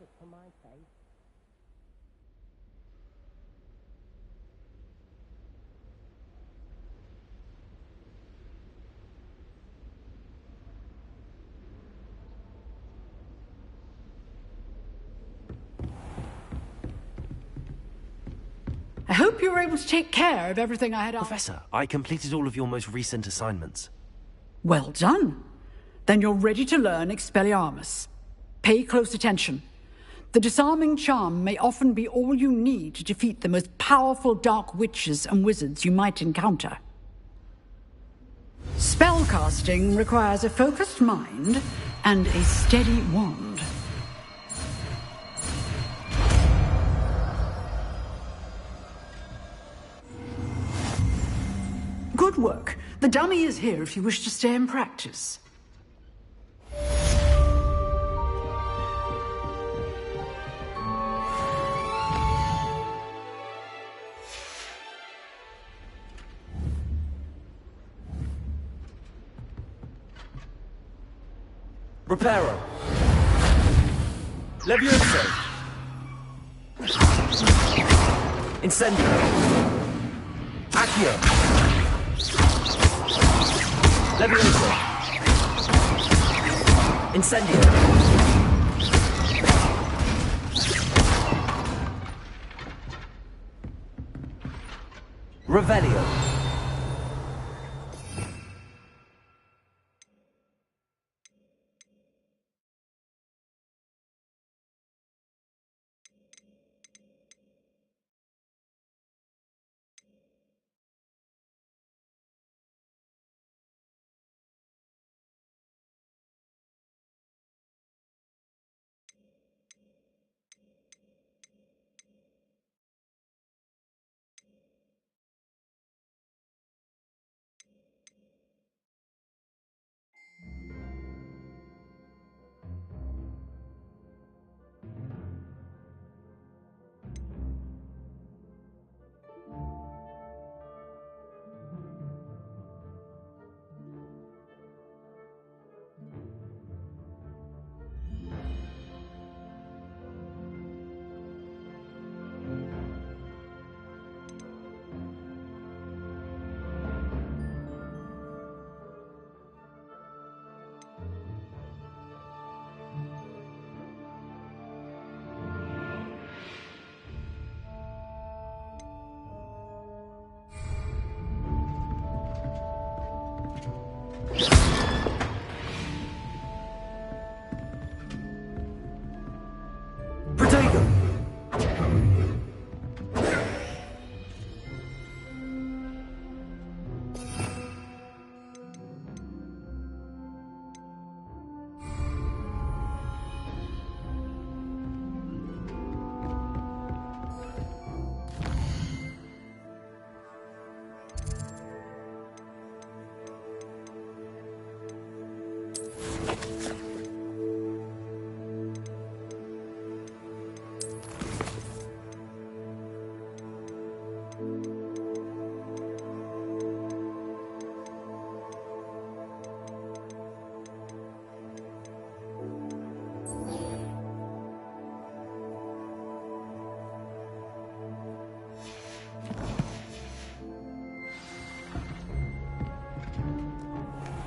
it for my taste. I hope you were able to take care of everything I had asked. Professor, I completed all of your most recent assignments. Well done. Then you're ready to learn Expelliarmus. Pay close attention. The disarming charm may often be all you need to defeat the most powerful dark witches and wizards you might encounter. Spellcasting requires a focused mind and a steady wand. Good work. The dummy is here if you wish to stay and practice. Reparo. Levioso. Incendio. Accio. Levioso. Incendio. Revelio.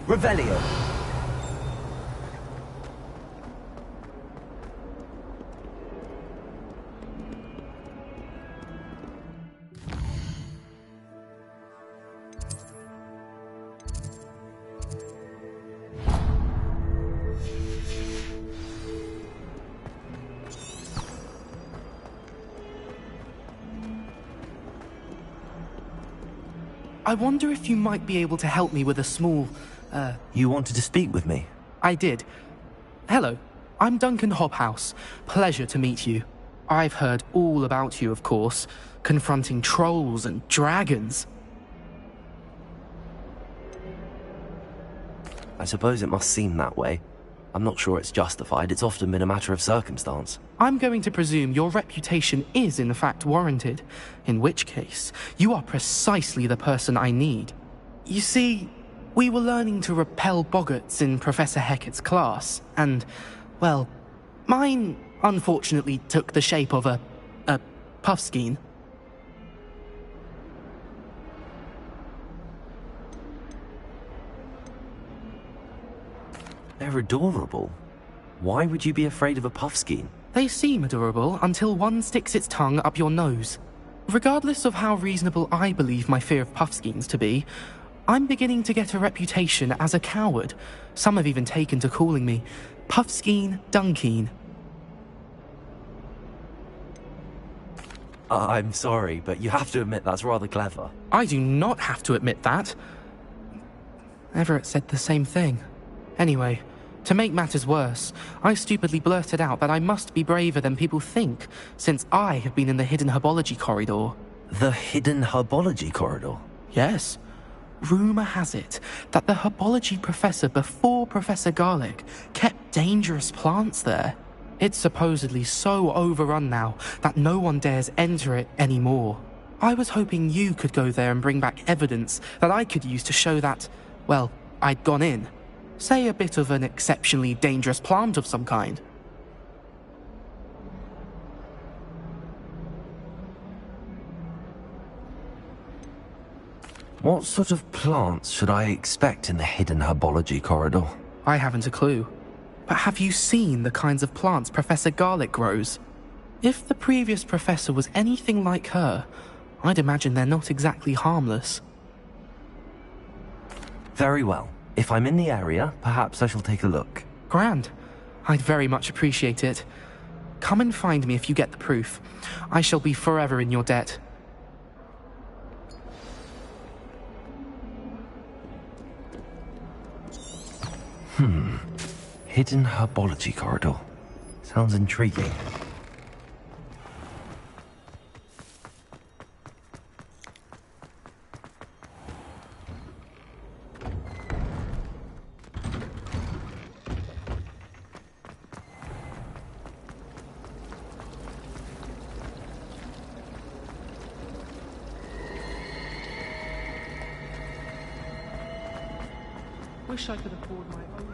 Revelio. I wonder if you might be able to help me with a small, You wanted to speak with me? I did. Hello, I'm Duncan Hobhouse. Pleasure to meet you. I've heard all about you, of course, confronting trolls and dragons. I suppose it must seem that way. I'm not sure it's justified. It's often been a matter of circumstance. I'm going to presume your reputation is in fact warranted, in which case, you are precisely the person I need. You see, we were learning to repel boggarts in Professor Hecat's class, and, well, mine Unfortunately took the shape of a puffskein. They're adorable. Why would you be afraid of a puffskein? They seem adorable until one sticks its tongue up your nose. Regardless of how reasonable I believe my fear of puffskeins to be, I'm beginning to get a reputation as a coward. Some have even taken to calling me Puffskein Dunkeen. I'm sorry, but you have to admit that's rather clever. I do not have to admit that. Everett said the same thing. Anyway, to make matters worse, I stupidly blurted out that I must be braver than people think, since I have been in the hidden herbology corridor. The hidden herbology corridor? Yes. Rumour has it that the herbology professor before Professor Garlic kept dangerous plants there. It's supposedly so overrun now that no one dares enter it anymore. I was hoping you could go there and bring back evidence that I could use to show that, well, I'd gone in. Say a bit of an exceptionally dangerous plant of some kind. What sort of plants should I expect in the hidden herbology corridor? I haven't a clue. But have you seen the kinds of plants Professor Garlic grows? If the previous professor was anything like her, I'd imagine they're not exactly harmless. Very well. If I'm in the area, perhaps I shall take a look. Grand. I'd very much appreciate it. Come and find me if you get the proof. I shall be forever in your debt. Hidden herbology corridor. Sounds intriguing. Wish I could afford my own.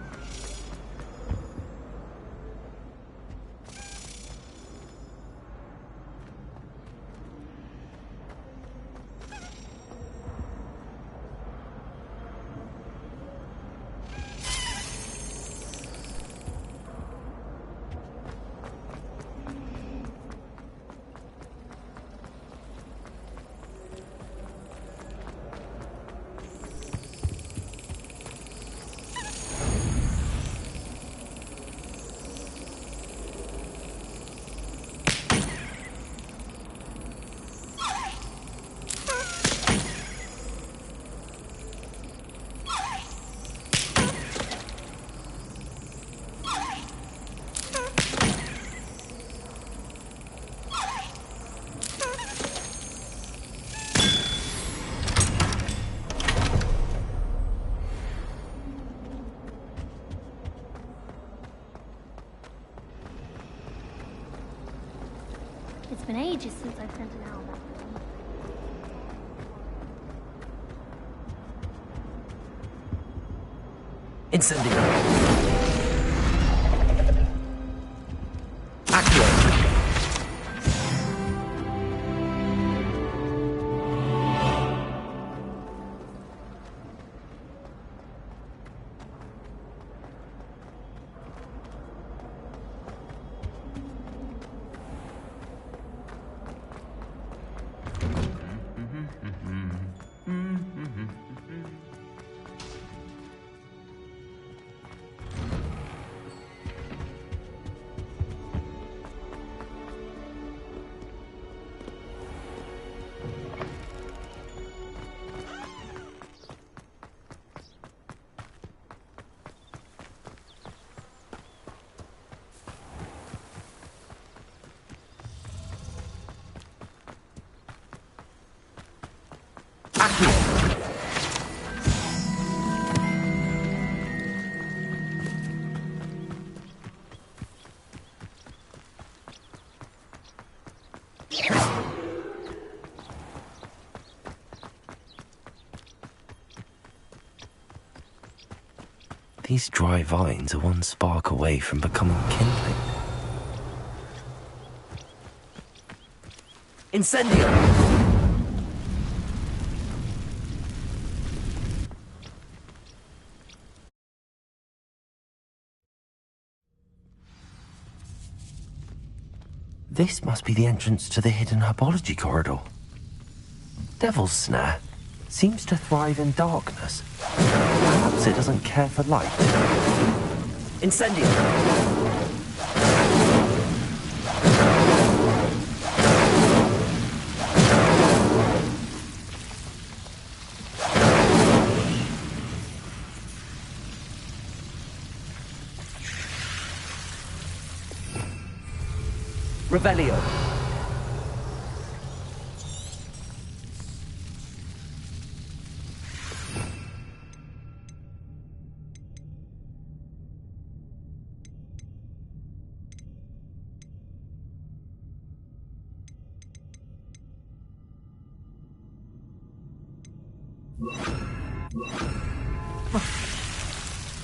It's been ages since I've sent an album. Incendio. Accio. These dry vines are one spark away from becoming kindling. Incendio! This must be the entrance to the hidden herbology corridor. Devil's Snare seems to thrive in darkness. Perhaps it doesn't care for light. Incendio! Revelio.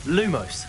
Lumos.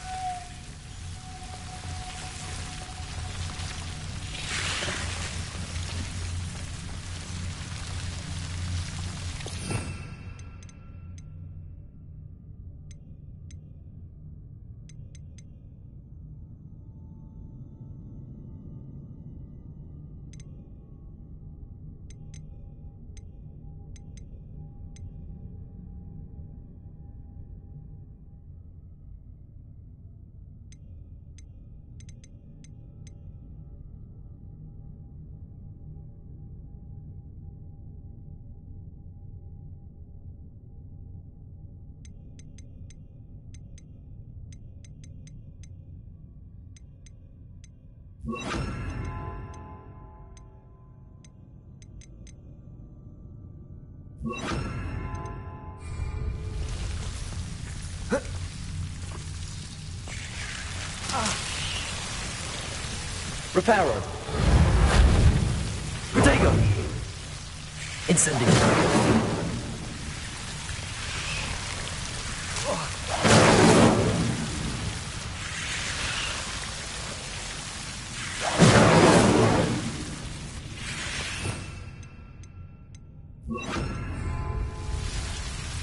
Reparo. Protego. Incendio.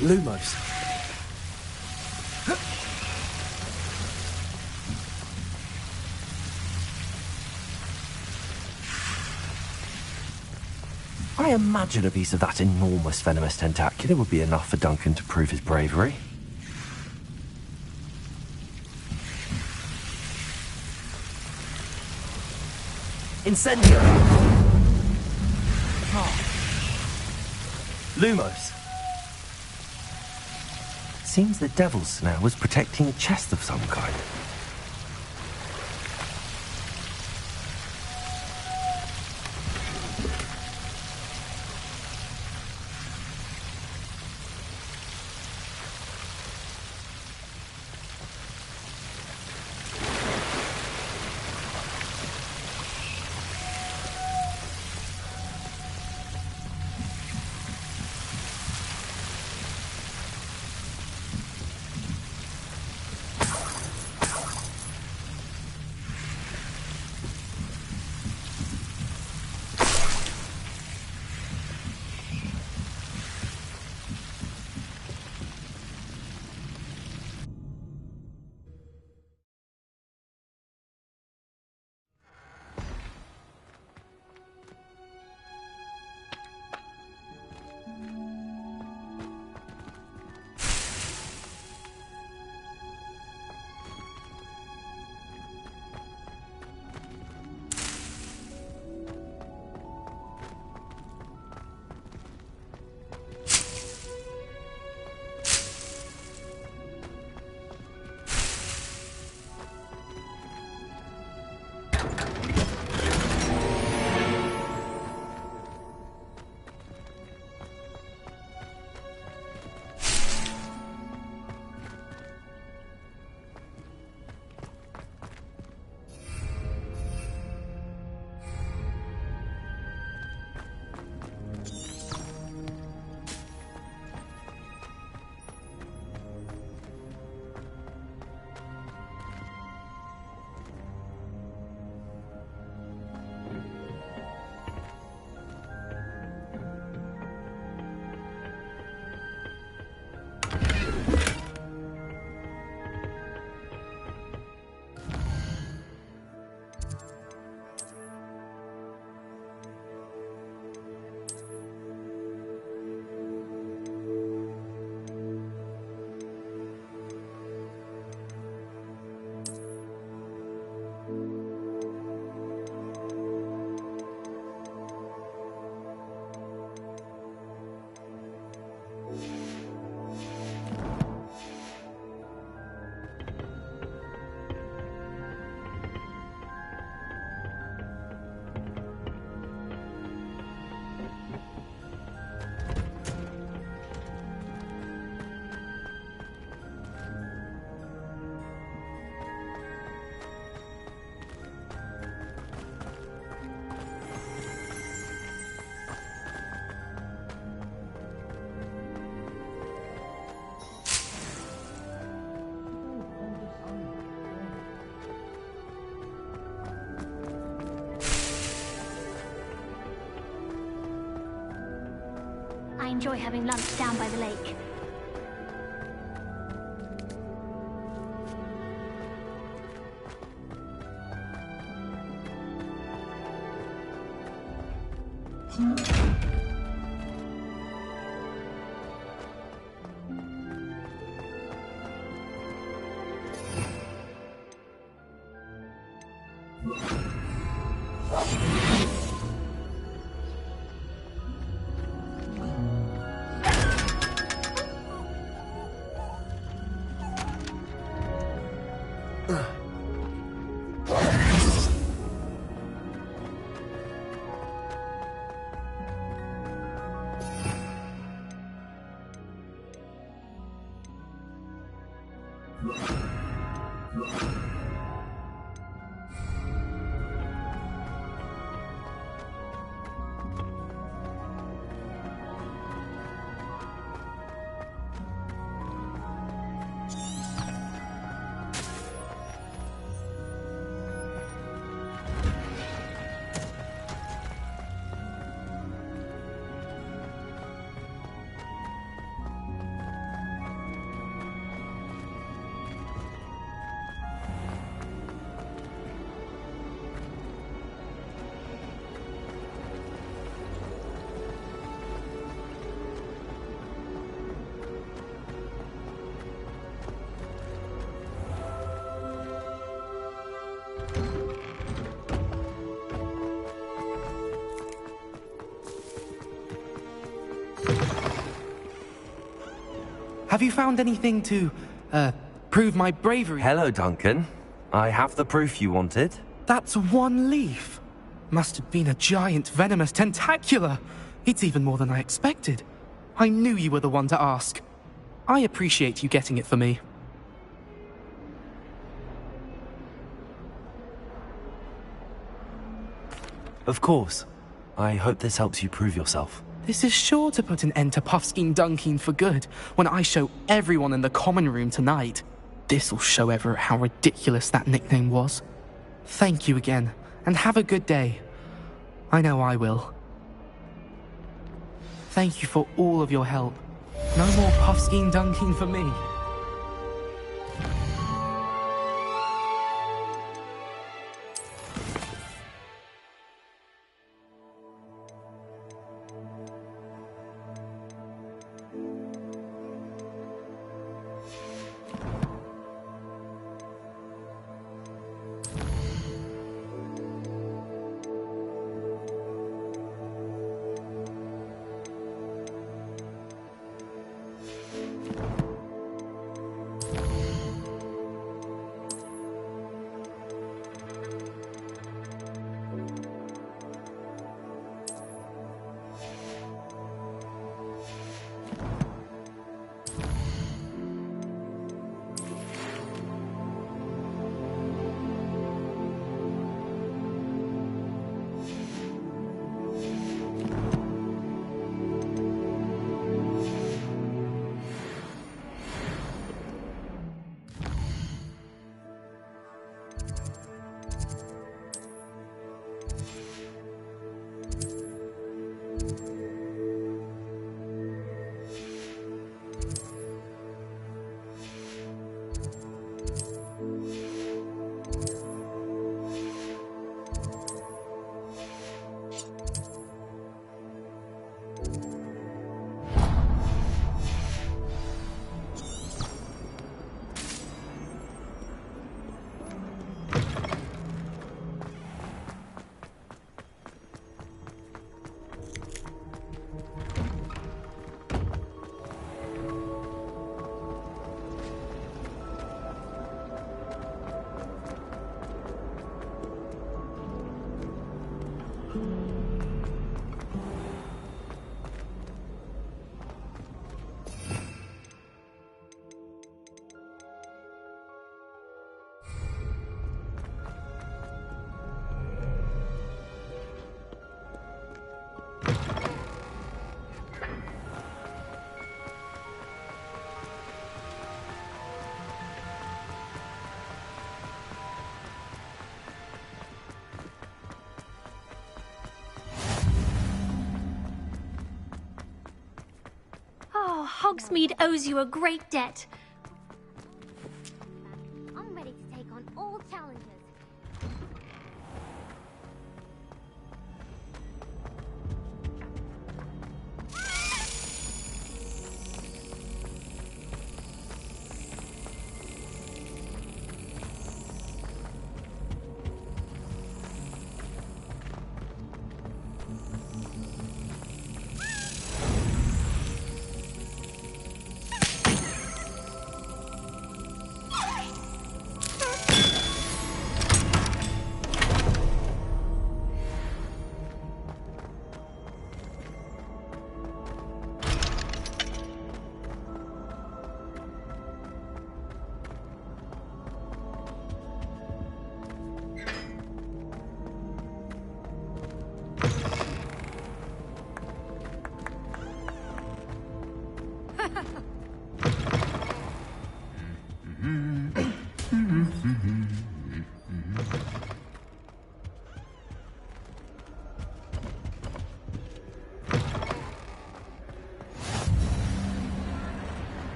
Lumos. I imagine a piece of that enormous venomous tentacular would be enough for Duncan to prove his bravery. Incendio! Lumos. Seems the Devil's Snare was protecting a chest of some kind. enjoy having lunch down by the lake. Have you found anything to, prove my bravery? Hello, Duncan. I have the proof you wanted. That's one leaf. Must have been a giant venomous tentacula. It's even more than I expected. I knew you were the one to ask. I appreciate you getting it for me. Of course. I hope this helps you prove yourself. This is sure to put an end to Puffskein Dunkeen for good when I show everyone in the common room tonight. This'll show Everett how ridiculous that nickname was. Thank you again, and have a good day. I know I will. Thank you for all of your help. No more Puffskein Dunkeen for me. Hogsmeade owes you a great debt. I'm ready to take on all challenges.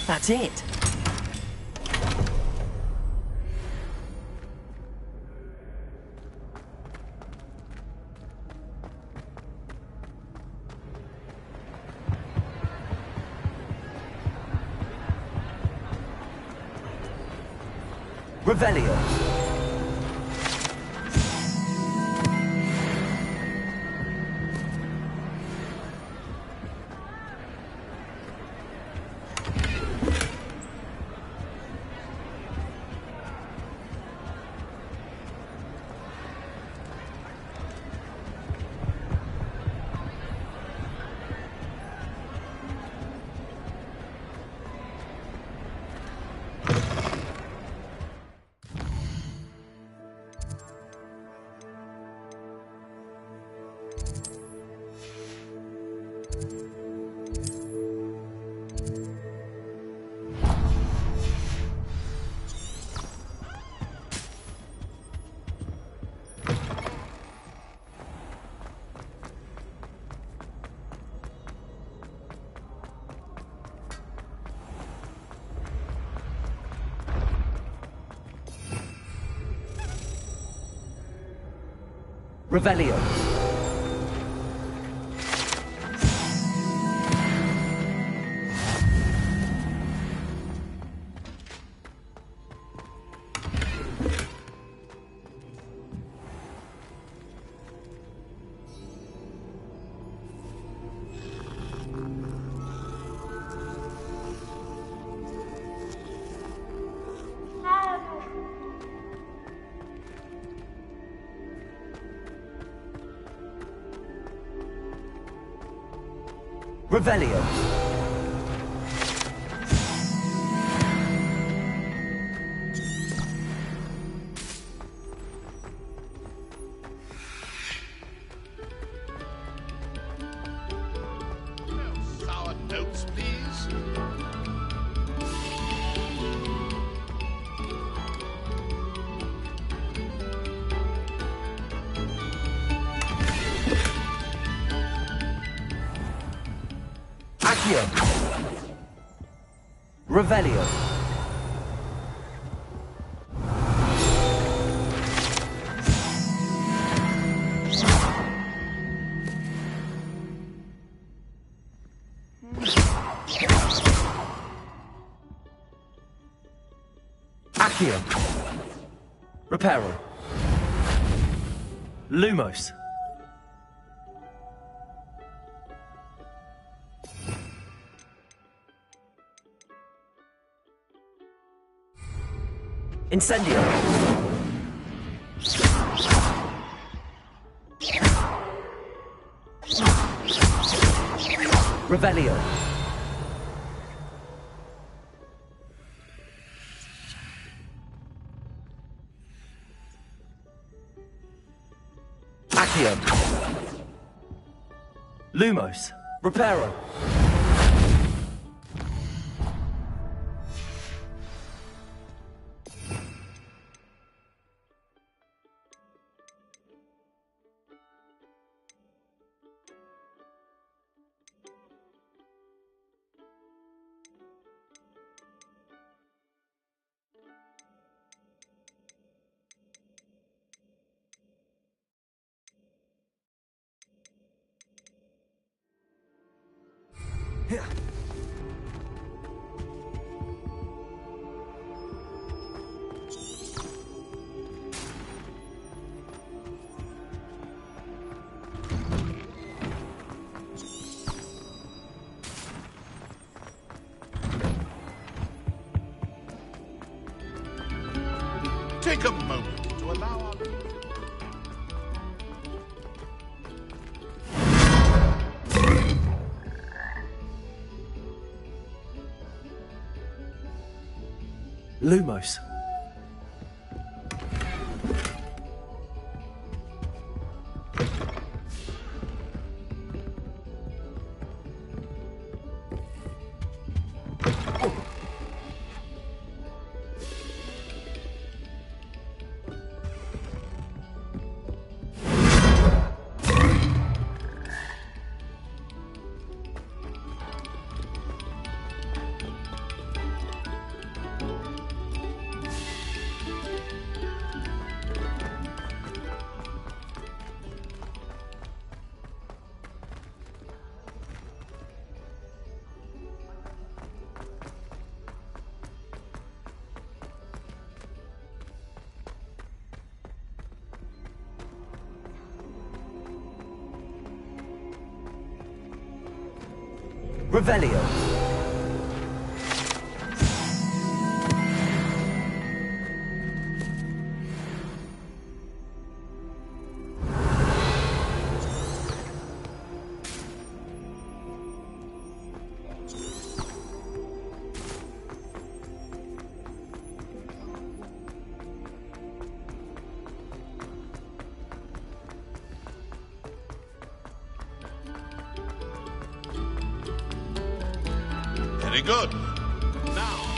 That's it. Revelio. Revelio. Revelio. Sour notes, please. Accio. Revelio. Accio. Reparo. Lumos. Incendio. Revelio. Actium. Lumos. Reparo. Take a moment to allow our... Lumos. Revelio. Very good. Now,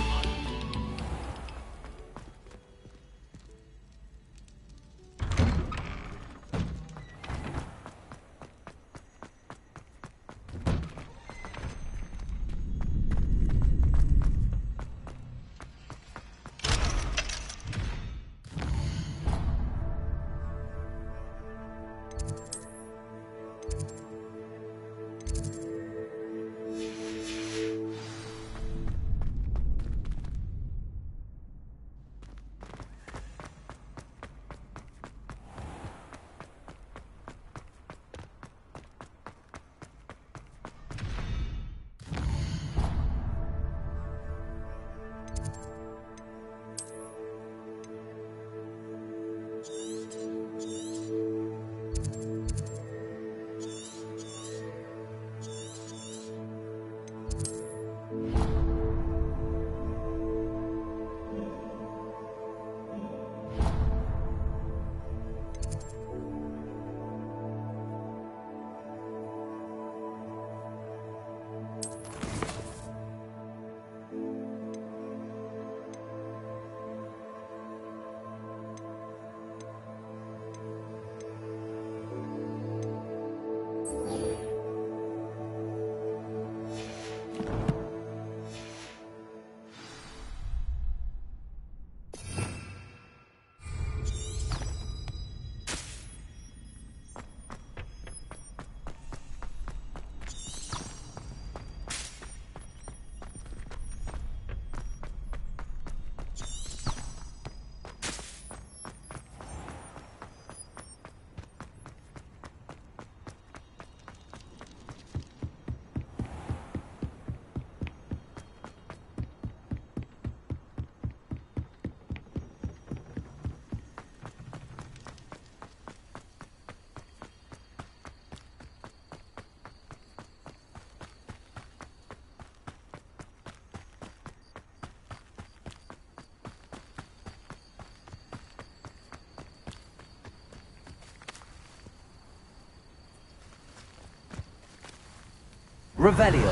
Revelio.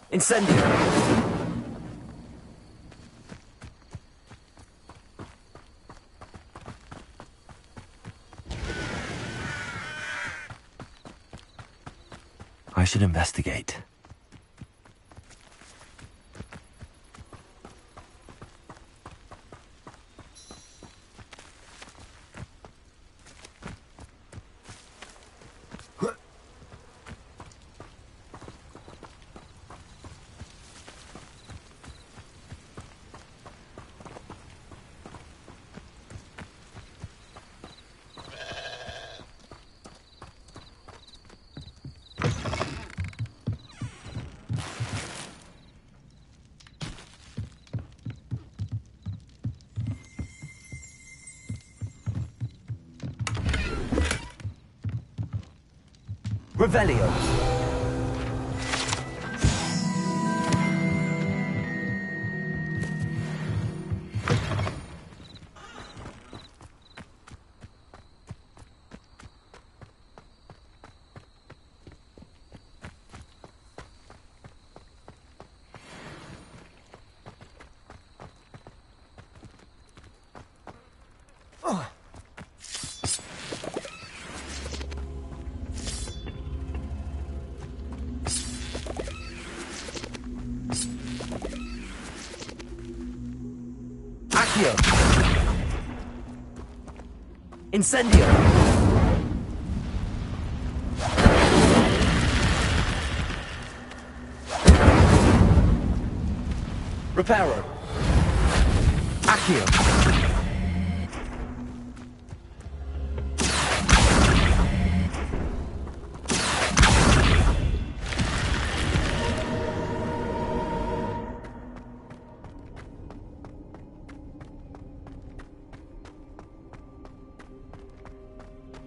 Incendio. I should investigate. Revelio. Accio. Incendio. Reparo. Accio.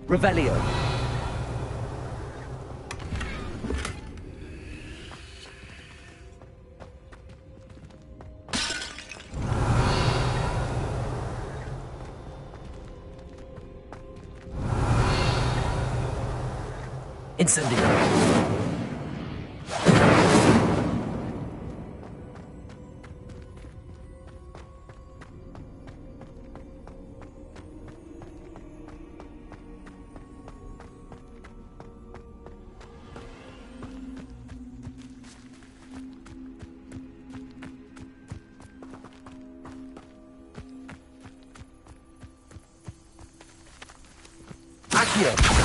Revelio. Incendio. Accio.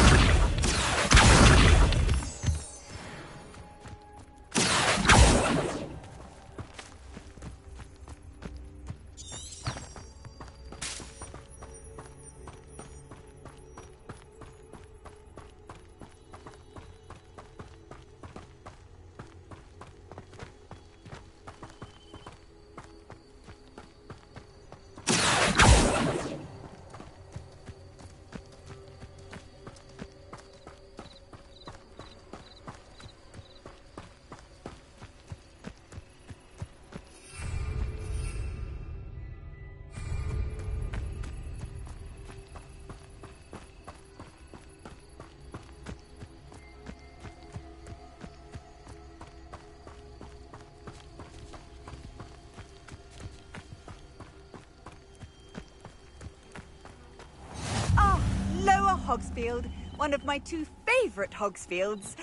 Hogsfield, one of my two favourite Hogsfields.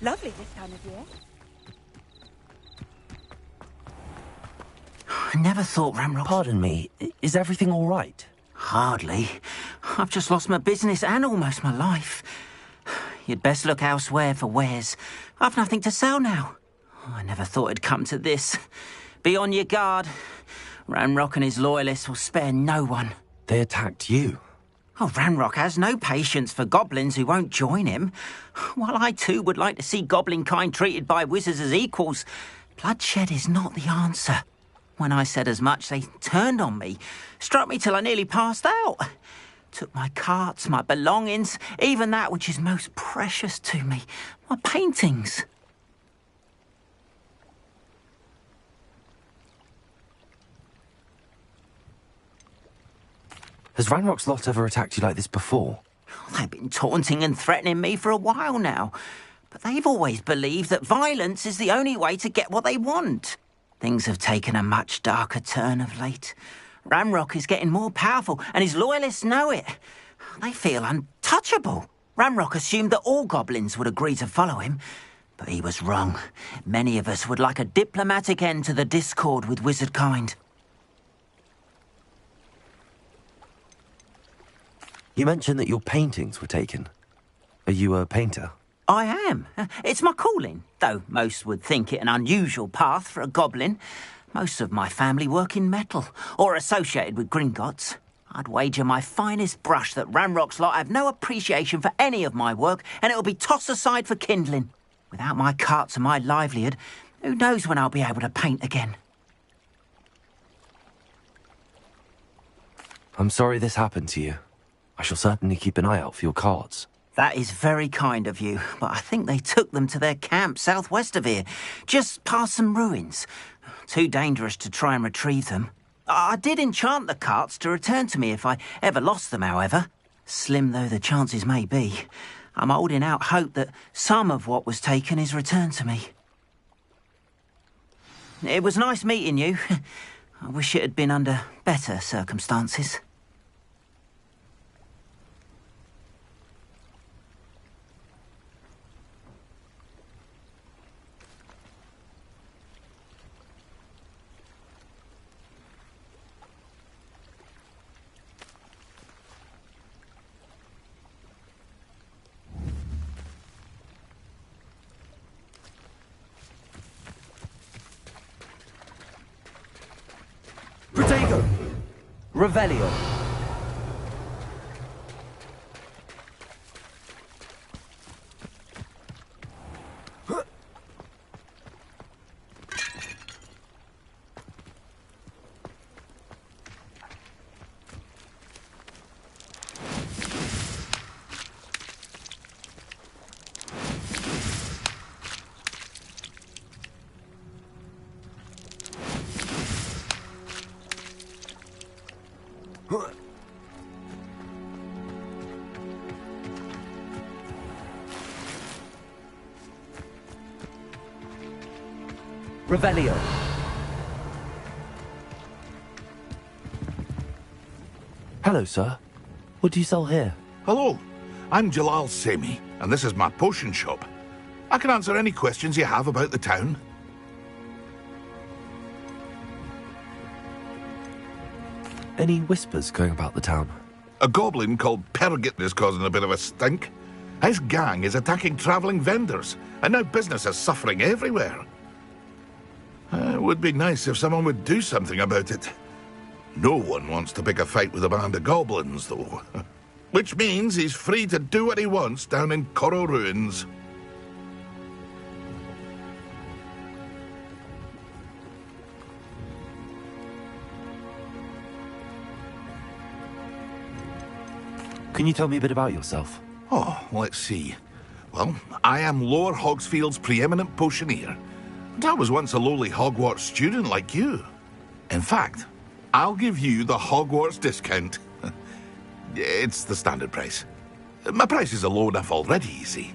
Lovely this time of year. I never thought Ramrock... Pardon me, is everything all right? Hardly. I've just lost my business and almost my life. You'd best look elsewhere for wares. I've nothing to sell now. I never thought it'd come to this. Be on your guard. Ramrock and his loyalists will spare no one. They attacked you. Oh, Ramrock has no patience for goblins who won't join him. While I too would like to see goblin kind treated by wizards as equals, bloodshed is not the answer. When I said as much, they turned on me, struck me till I nearly passed out. Took my carts, my belongings, even that which is most precious to me, my paintings. Has Ranrock's lot ever attacked you like this before? They've been taunting and threatening me for a while now. But they've always believed that violence is the only way to get what they want. Things have taken a much darker turn of late. Ramrock is getting more powerful, and his loyalists know it. They feel untouchable. Ramrock assumed that all goblins would agree to follow him, but he was wrong. Many of us would like a diplomatic end to the discord with wizard kind. You mentioned that your paintings were taken. Are you a painter? I am. It's my calling, though most would think it an unusual path for a goblin. Most of my family work in metal, or associated with Gringotts. I'd wager my finest brush that Ramrock's lot have no appreciation for any of my work, and it'll be tossed aside for kindling. Without my carts and my livelihood, who knows when I'll be able to paint again? I'm sorry this happened to you. I shall certainly keep an eye out for your cards. That is very kind of you, but I think they took them to their camp southwest of here, just past some ruins. Too dangerous to try and retrieve them. I did enchant the carts to return to me if I ever lost them, however. Slim though the chances may be, I'm holding out hope that some of what was taken is returned to me. It was nice meeting you. I wish it had been under better circumstances. Protego! Revelio! Revelio. Hello, sir. What do you sell here? Hello, I'm Jalal Semi, and this is my potion shop. I can answer any questions you have about the town. Any whispers going about the town? A goblin called Pergit is causing a bit of a stink. His gang is attacking travelling vendors, and now business is suffering everywhere. It would be nice if someone would do something about it. No one wants to pick a fight with a band of goblins, though. Which means he's free to do what he wants down in Coral Ruins. Can you tell me a bit about yourself? Oh, let's see. Well, I am Lower Hogsfield's preeminent potioneer. And I was once a lowly Hogwarts student like you. In fact, I'll give you the Hogwarts discount. It's the standard price. My prices are low enough already, you see.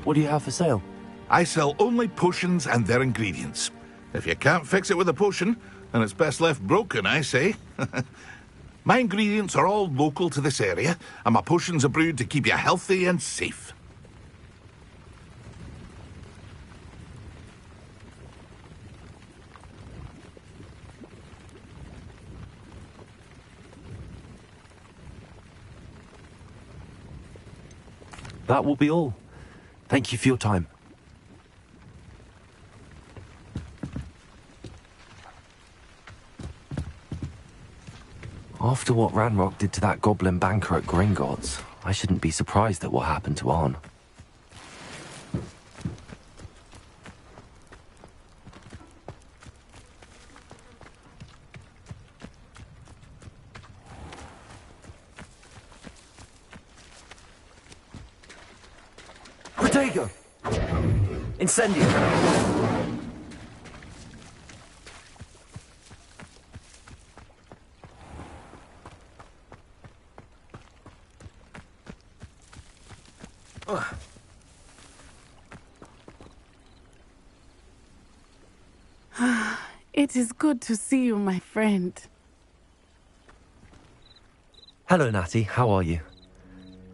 What do you have for sale? I sell only potions and their ingredients. If you can't fix it with a potion, then it's best left broken, I say. My ingredients are all local to this area, and my potions are brewed to keep you healthy and safe. That will be all. Thank you for your time. After what Ranrock did to that goblin banker at Gringotts, I shouldn't be surprised at what happened to Arn. Protego! Incendio! It is good to see you, my friend. Hello, Natty. How are you?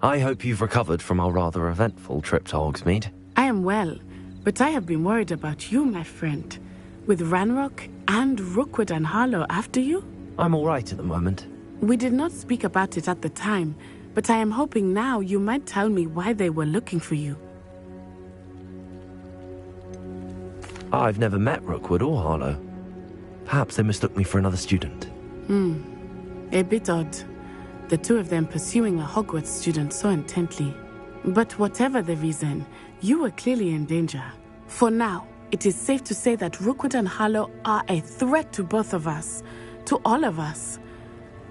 I hope you've recovered from our rather eventful trip to Hogsmeade. I am well, but I have been worried about you, my friend. With Ranrock and Rookwood and Harlow after you? I'm all right at the moment. We did not speak about it at the time, but I am hoping now you might tell me why they were looking for you. I've never met Rookwood or Harlow. Perhaps they mistook me for another student. A bit odd. The two of them pursuing a Hogwarts student so intently. But whatever the reason, you were clearly in danger. For now, it is safe to say that Rookwood and Harlow are a threat to both of us. To all of us.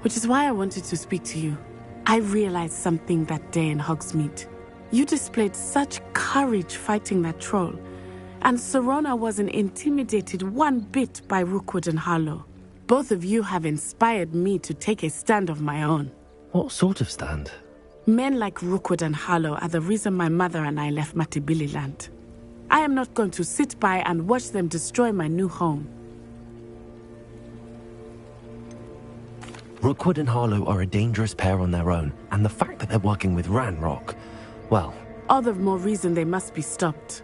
Which is why I wanted to speak to you. I realized something that day in Hogsmeade. You displayed such courage fighting that troll. And Serona wasn't intimidated one bit by Rookwood and Harlow. Both of you have inspired me to take a stand of my own. What sort of stand? Men like Rookwood and Harlow are the reason my mother and I left Matibili land. I am not going to sit by and watch them destroy my new home. Rookwood and Harlow are a dangerous pair on their own, and the fact that they're working with Ranrock, well... All the more reason they must be stopped.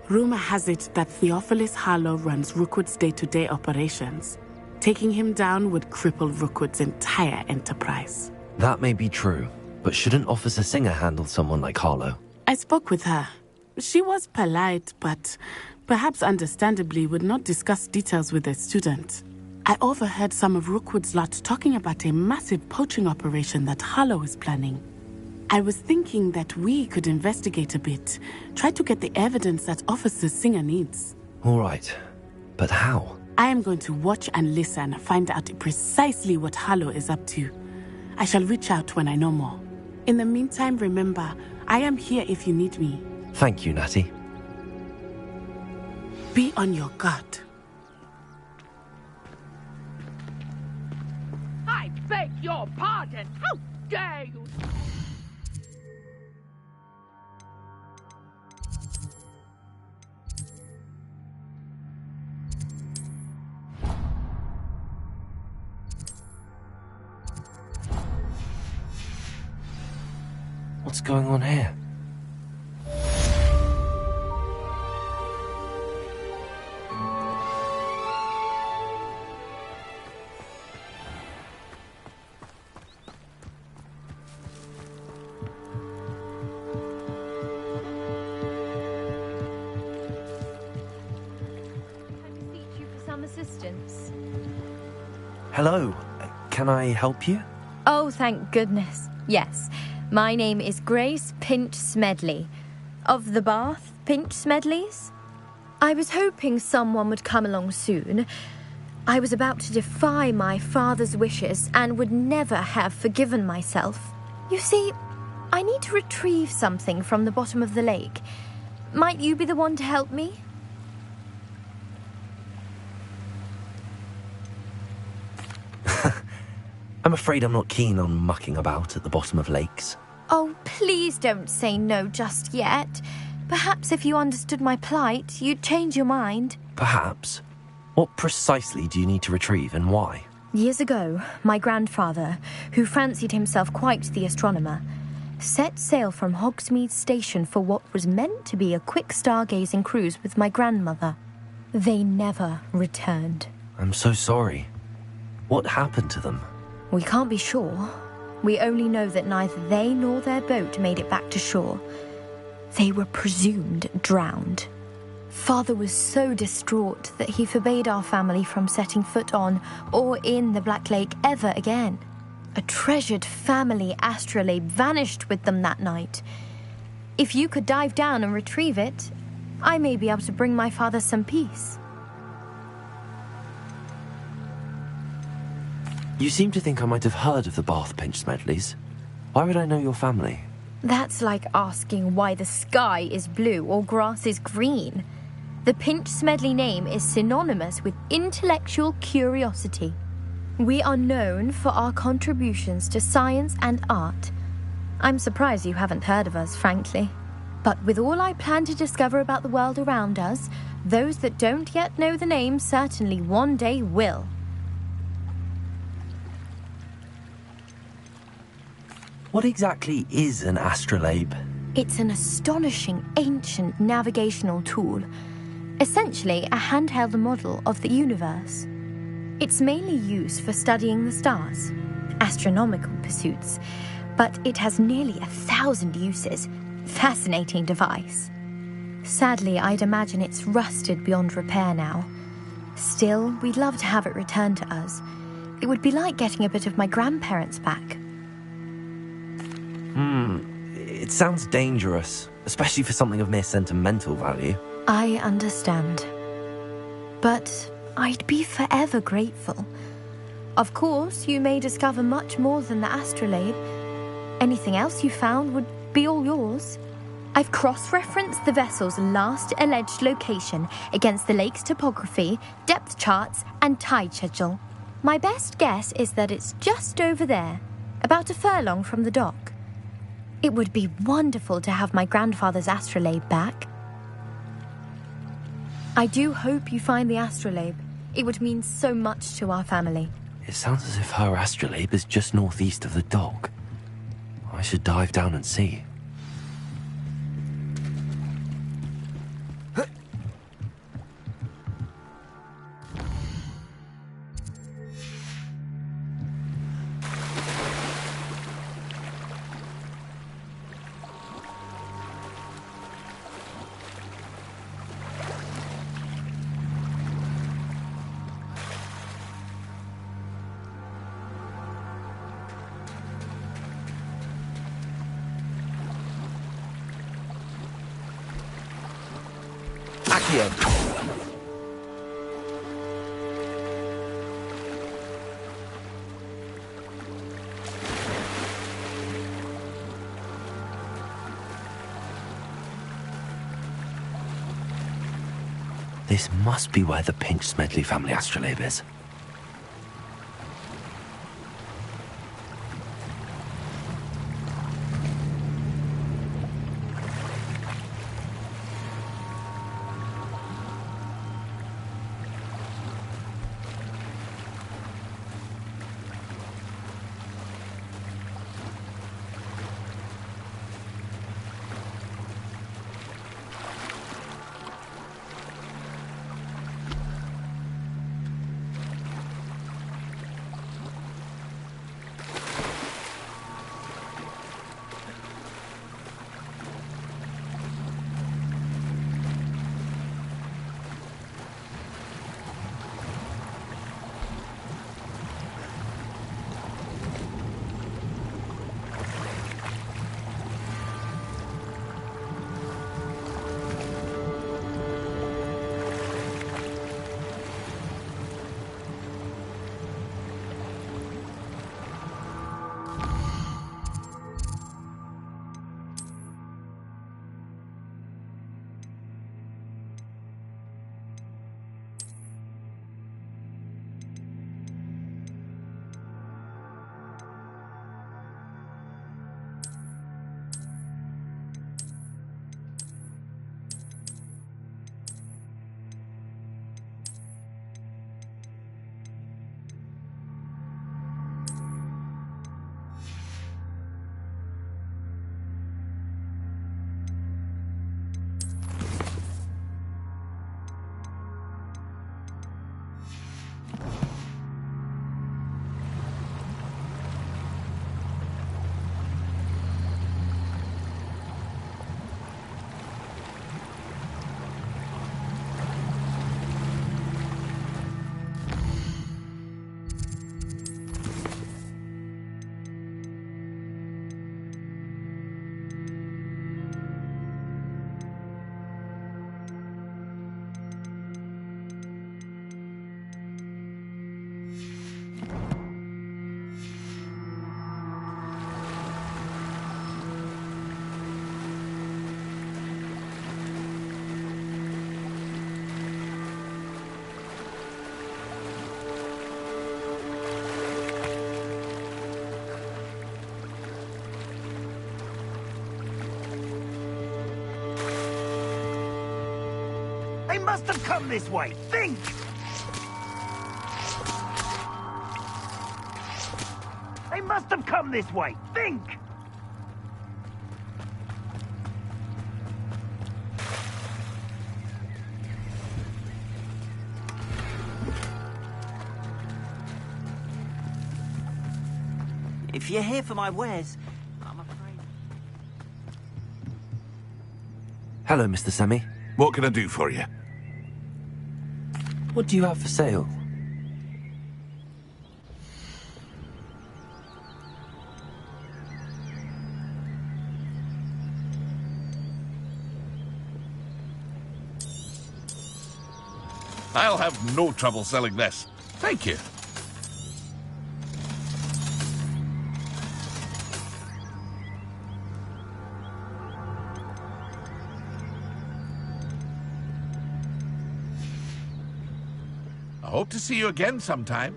Rumor has it that Theophilus Harlow runs Rookwood's day-to-day operations. Taking him down would cripple Rookwood's entire enterprise. That may be true, but shouldn't Officer Singer handle someone like Harlow? I spoke with her. She was polite, but perhaps understandably would not discuss details with a student. I overheard some of Rookwood's lot talking about a massive poaching operation that Harlow is planning. I was thinking that we could investigate a bit, try to get the evidence that Officer Singer needs. All right, but how? I am going to watch and listen, find out precisely what Harlow is up to. I shall reach out when I know more. In the meantime, remember, I am here if you need me. Thank you, Natty. Be on your guard. I beg your pardon! How dare you! What's going on here? Assistance. Hello, can I help you? Oh, thank goodness. Yes, my name is Grace Pinch Smedley, of the Bath Pinch Smedleys. I was hoping someone would come along soon. I was about to defy my father's wishes and would never have forgiven myself. You see, I need to retrieve something from the bottom of the lake. Might you be the one to help me? I'm afraid I'm not keen on mucking about at the bottom of lakes. Oh, please don't say no just yet. Perhaps if you understood my plight, you'd change your mind. Perhaps. What precisely do you need to retrieve and why? Years ago, my grandfather, who fancied himself quite the astronomer, set sail from Hogsmeade Station for what was meant to be a quick stargazing cruise with my grandmother. They never returned. I'm so sorry. What happened to them? We can't be sure. We only know that neither they nor their boat made it back to shore. They were presumed drowned. Father was so distraught that he forbade our family from setting foot on or in the Black Lake ever again. A treasured family astrolabe vanished with them that night. If you could dive down and retrieve it, I may be able to bring my father some peace. You seem to think I might have heard of the Bath Pinch Smedleys. Why would I know your family? That's like asking why the sky is blue or grass is green. The Pinch Smedley name is synonymous with intellectual curiosity. We are known for our contributions to science and art. I'm surprised you haven't heard of us, frankly. But with all I plan to discover about the world around us, those that don't yet know the name certainly one day will. What exactly is an astrolabe? It's an astonishing ancient navigational tool. Essentially a handheld model of the universe. It's mainly used for studying the stars, astronomical pursuits, but it has nearly 1,000 uses. Fascinating device. Sadly, I'd imagine it's rusted beyond repair now. Still, we'd love to have it returned to us. It would be like getting a bit of my grandparents back. It sounds dangerous, especially for something of mere sentimental value. I understand. But I'd be forever grateful. Of course, you may discover much more than the astrolabe. Anything else you found would be all yours. I've cross-referenced the vessel's last alleged location against the lake's topography, depth charts, and tide schedule. My best guess is that it's just over there, about a furlong from the dock. It would be wonderful to have my grandfather's astrolabe back. I do hope you find the astrolabe. It would mean so much to our family. It sounds as if her astrolabe is just northeast of the dock. I should dive down and see. This must be where the Pinch Smedley family astrolabe is. They must have come this way. Think! They must have come this way. Think! If you're here for my wares, I'm afraid... Hello, Mr. Semi. What can I do for you? What do you have for sale? I'll have no trouble selling this. Thank you. I hope to see you again sometime.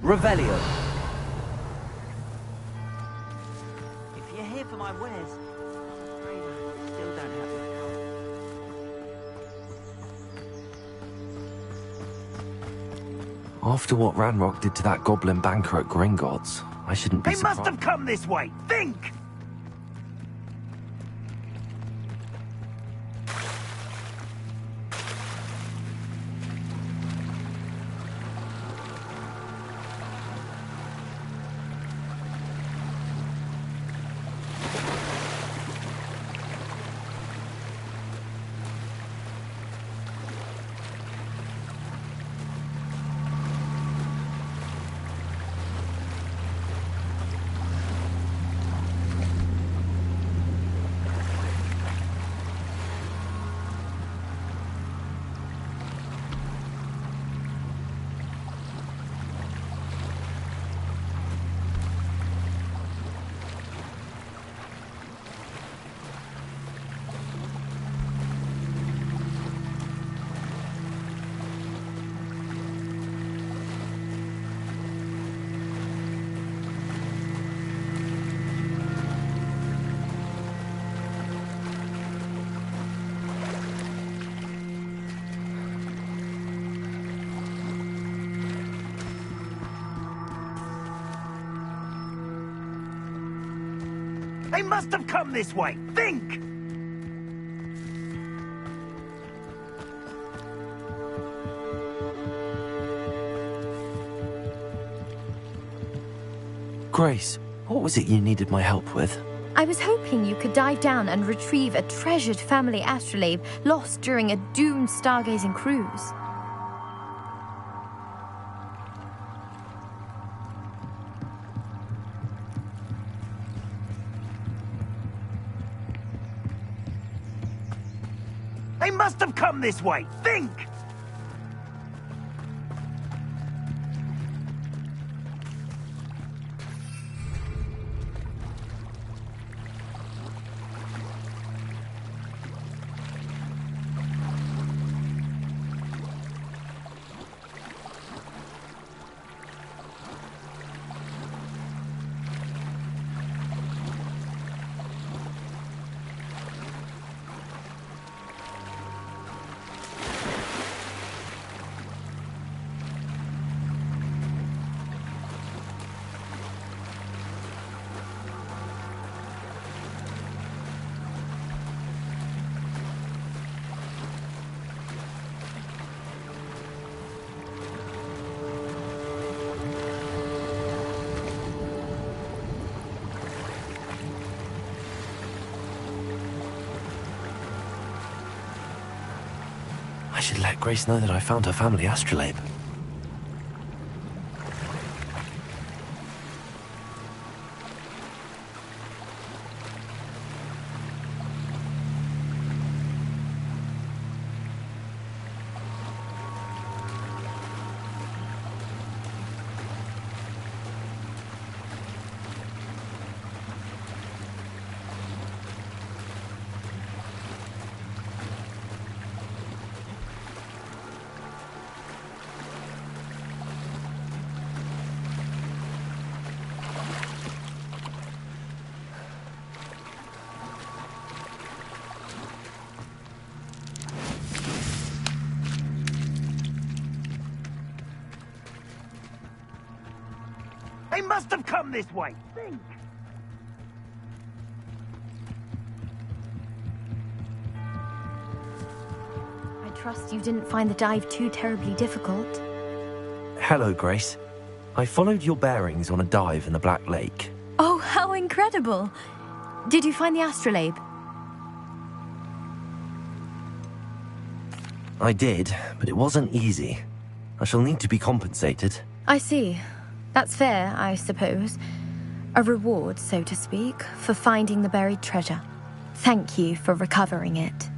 Revelio. If you're here for my wares, I'm afraid I still don't have my car. After what Ranrock did to that goblin banker at Gringotts, I shouldn't be They surprised. must have come this way. Think! They must have come this way. Think! Grace, what was it you needed my help with? I was hoping you could dive down and retrieve a treasured family astrolabe lost during a doomed stargazing cruise. They must have come this way. Think! I should let Grace know that I found her family astrolabe. They must have come this way. Think. I trust you didn't find the dive too terribly difficult. Hello, Grace. I followed your bearings on a dive in the Black Lake. Oh, how incredible! Did you find the astrolabe? I did, but it wasn't easy. I shall need to be compensated. I see. That's fair, I suppose. A reward, so to speak, for finding the buried treasure. Thank you for recovering it.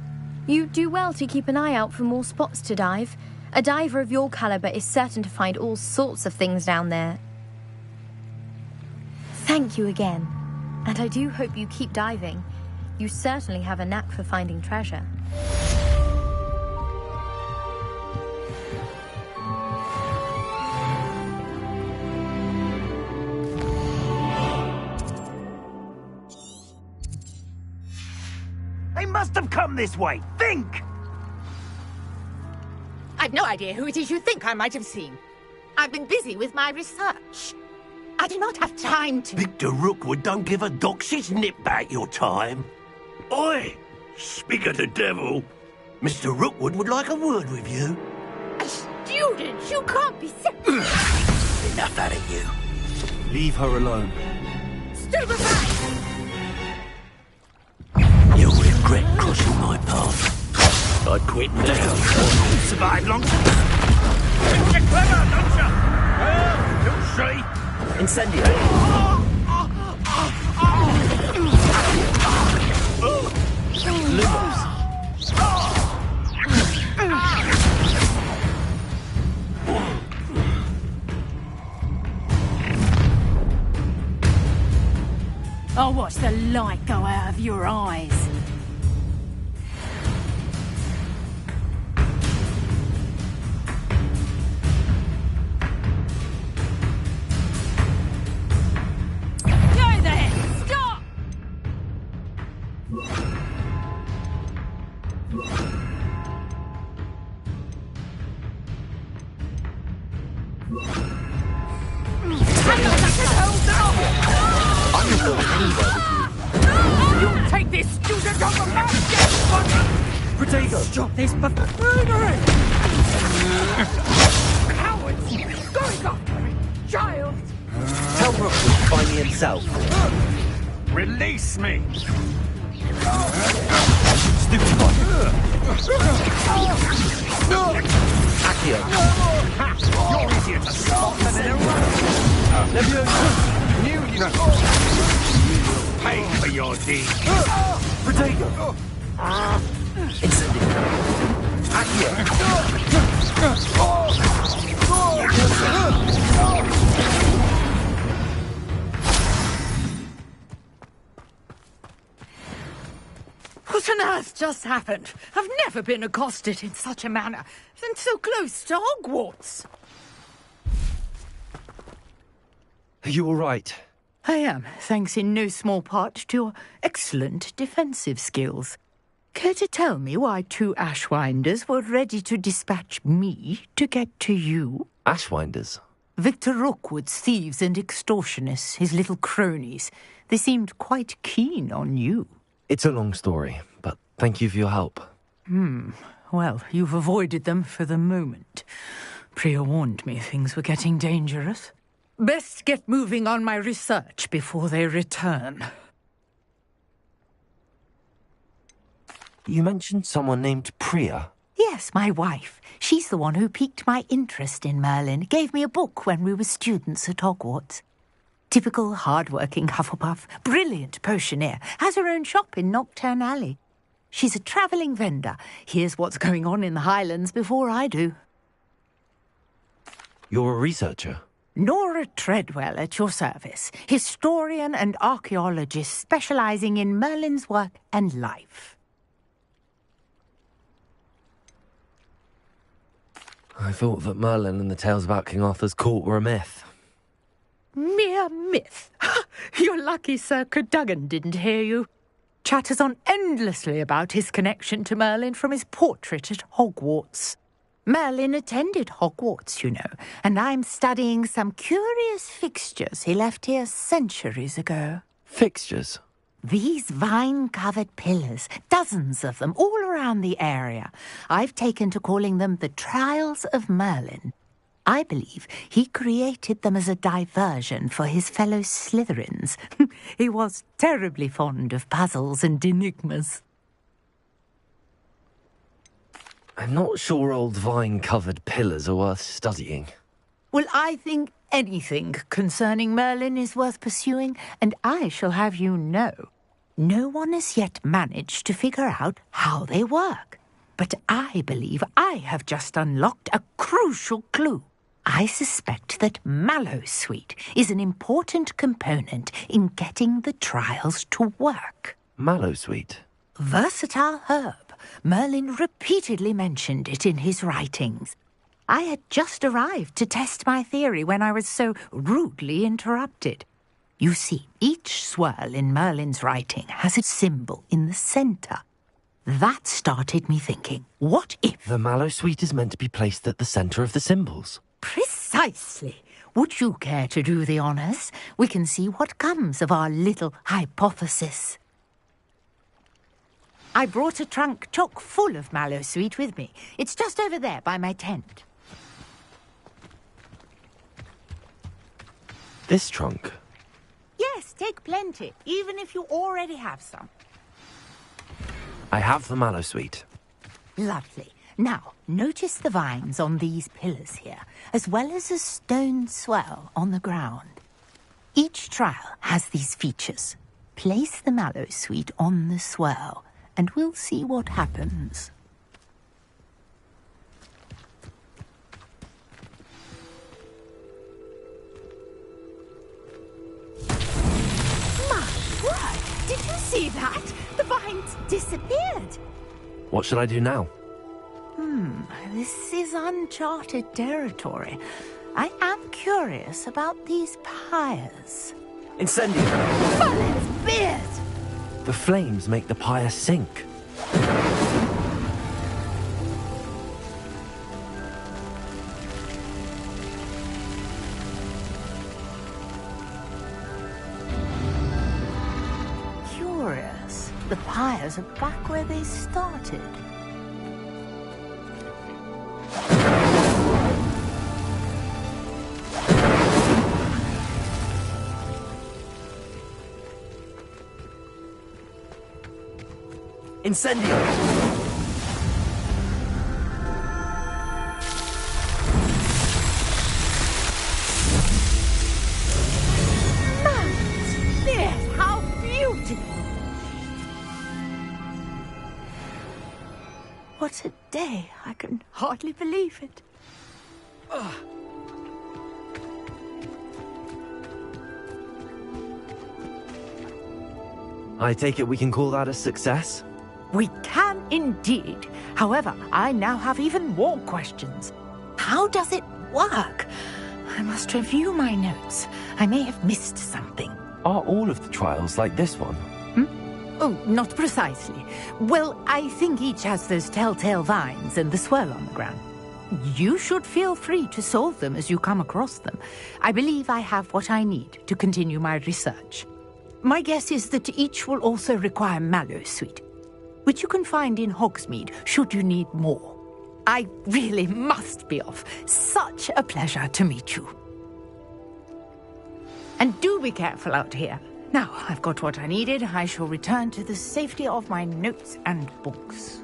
You do well to keep an eye out for more spots to dive. A diver of your caliber is certain to find all sorts of things down there. Thank you again. And I do hope you keep diving. You certainly have a knack for finding treasure. They must have come this way. Think! I've no idea who it is you think I might have seen. I've been busy with my research. I do not have time to... Victor Rookwood don't give a doxy's nip back your time. Oi! Speak of the devil. Mr. Rookwood would like a word with you. A student? You can't be Enough out of you. Leave her alone. Stupefy! You'll regret crossing my path. I quit now. Survive long. You're clever, don't you? Well, you'll see. Incendiary. Lumos. I'll watch the light go out of your eyes. Go there! Stop! You'll take this student on the basket! Protego! Stop this buffoonery! Cowards! Going after me! Child! Tell Rookwood to find me himself. Release me! Stupefy. Accio. You're easier to spot than an eruption. Knew you. You will pay for your deed. Protego. Incendiary. What on earth just happened? I've never been accosted in such a manner, and so close to Hogwarts. Are you all right? I am, thanks in no small part to your excellent defensive skills. Care to tell me why two Ashwinders were ready to dispatch me to get to you? Ashwinders? Victor Rookwood's thieves and extortionists, his little cronies. They seemed quite keen on you. It's a long story, but thank you for your help. Well, you've avoided them for the moment. Priya warned me things were getting dangerous. Best get moving on my research before they return. You mentioned someone named Priya. Yes, my wife. She's the one who piqued my interest in Merlin. Gave me a book when we were students at Hogwarts. Typical hard-working Hufflepuff, brilliant potioneer, has her own shop in Nocturne Alley. She's a travelling vendor. Hears what's going on in the Highlands before I do. You're a researcher? Nora Treadwell at your service, historian and archaeologist specialising in Merlin's work and life. I thought that Merlin and the tales about King Arthur's court were a myth. Mere myth. You're lucky Sir Cadogan didn't hear you. Chatters on endlessly about his connection to Merlin from his portrait at Hogwarts. Merlin attended Hogwarts, you know, and I'm studying some curious fixtures he left here centuries ago. Fixtures? These vine-covered pillars, dozens of them, all around the area. I've taken to calling them the Trials of Merlin. I believe he created them as a diversion for his fellow Slytherins. He was terribly fond of puzzles and enigmas. I'm not sure old vine-covered pillars are worth studying. Well, I think anything concerning Merlin is worth pursuing, and I shall have you know, no one has yet managed to figure out how they work. But I believe I have just unlocked a crucial clue. I suspect that Mallowsweet is an important component in getting the trials to work. Mallowsweet? Versatile herb. Merlin repeatedly mentioned it in his writings. I had just arrived to test my theory when I was so rudely interrupted. You see, each swirl in Merlin's writing has a symbol in the centre. That started me thinking, what if... The Mallowsweet is meant to be placed at the centre of the symbols. Precisely. Would you care to do the honours? We can see what comes of our little hypothesis. I brought a trunk chock full of Mallowsweet with me. It's just over there by my tent. This trunk? Yes, take plenty, even if you already have some. I have the Mallowsweet. Lovely. Now, notice the vines on these pillars here, as well as a stone swell on the ground. Each trial has these features. Place the Mallowsweet on the swell, and we'll see what happens. My word! Did you see that? The vines disappeared. What should I do now? This is uncharted territory. I am curious about these pyres. Incendio! Merlin's beard! The flames make the pyre sink. Curious. The pyres are back where they started. Incendio! Yes, how beautiful! What a day. I can hardly believe it. I take it we can call that a success? We can indeed. However, I now have even more questions. How does it work? I must review my notes. I may have missed something. Are all of the trials like this one? Oh, not precisely. Well, I think each has those telltale vines and the swirl on the ground. You should feel free to solve them as you come across them. I believe I have what I need to continue my research. My guess is that each will also require Mallowsweet, which you can find in Hogsmeade should you need more. I really must be off. Such a pleasure to meet you. And do be careful out here. Now, I've got what I needed. I shall return to the safety of my notes and books.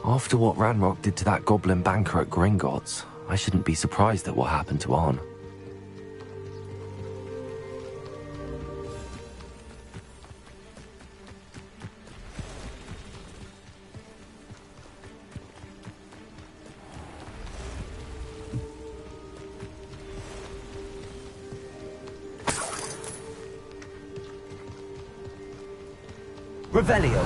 After what Ranrock did to that goblin banker at Gringotts, I shouldn't be surprised at what happened to Arn. Revelio.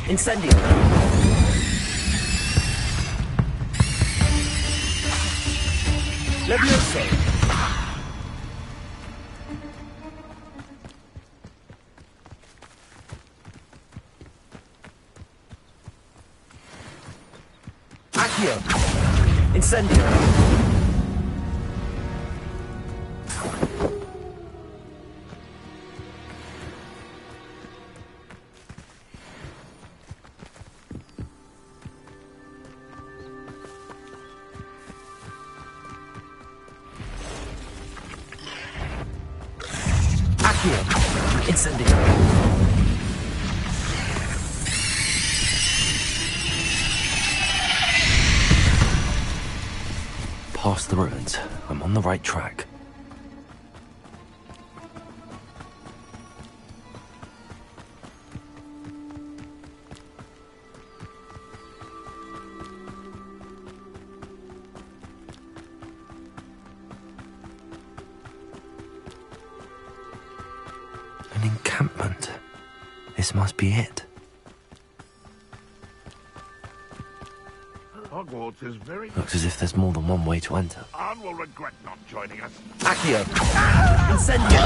Incendio. Levioso. Accio. Incendio. Incendio. Past the ruins. I'm on the right track. An encampment. This must be it. Hogwarts is very... Looks as if there's more than one way to enter. Arn will regret not joining us. Accio! Incendio!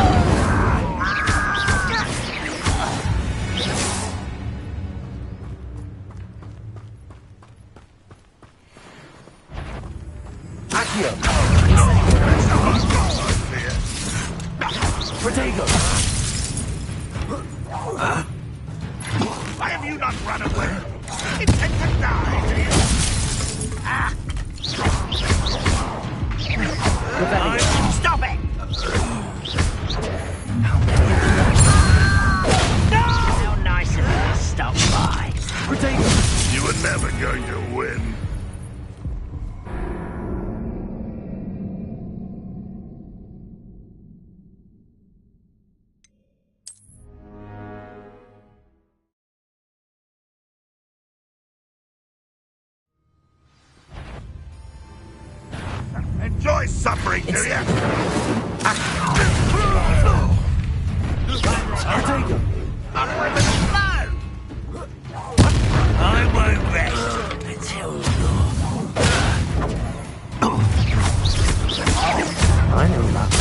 Accio! Protego! Why have you not run away? Intend to die, do you? Ah! Stop it! No! How nice of you to stop by. Protego! You were never going to win. Enjoy suffering, do you? Protego! I won't rest until I know that.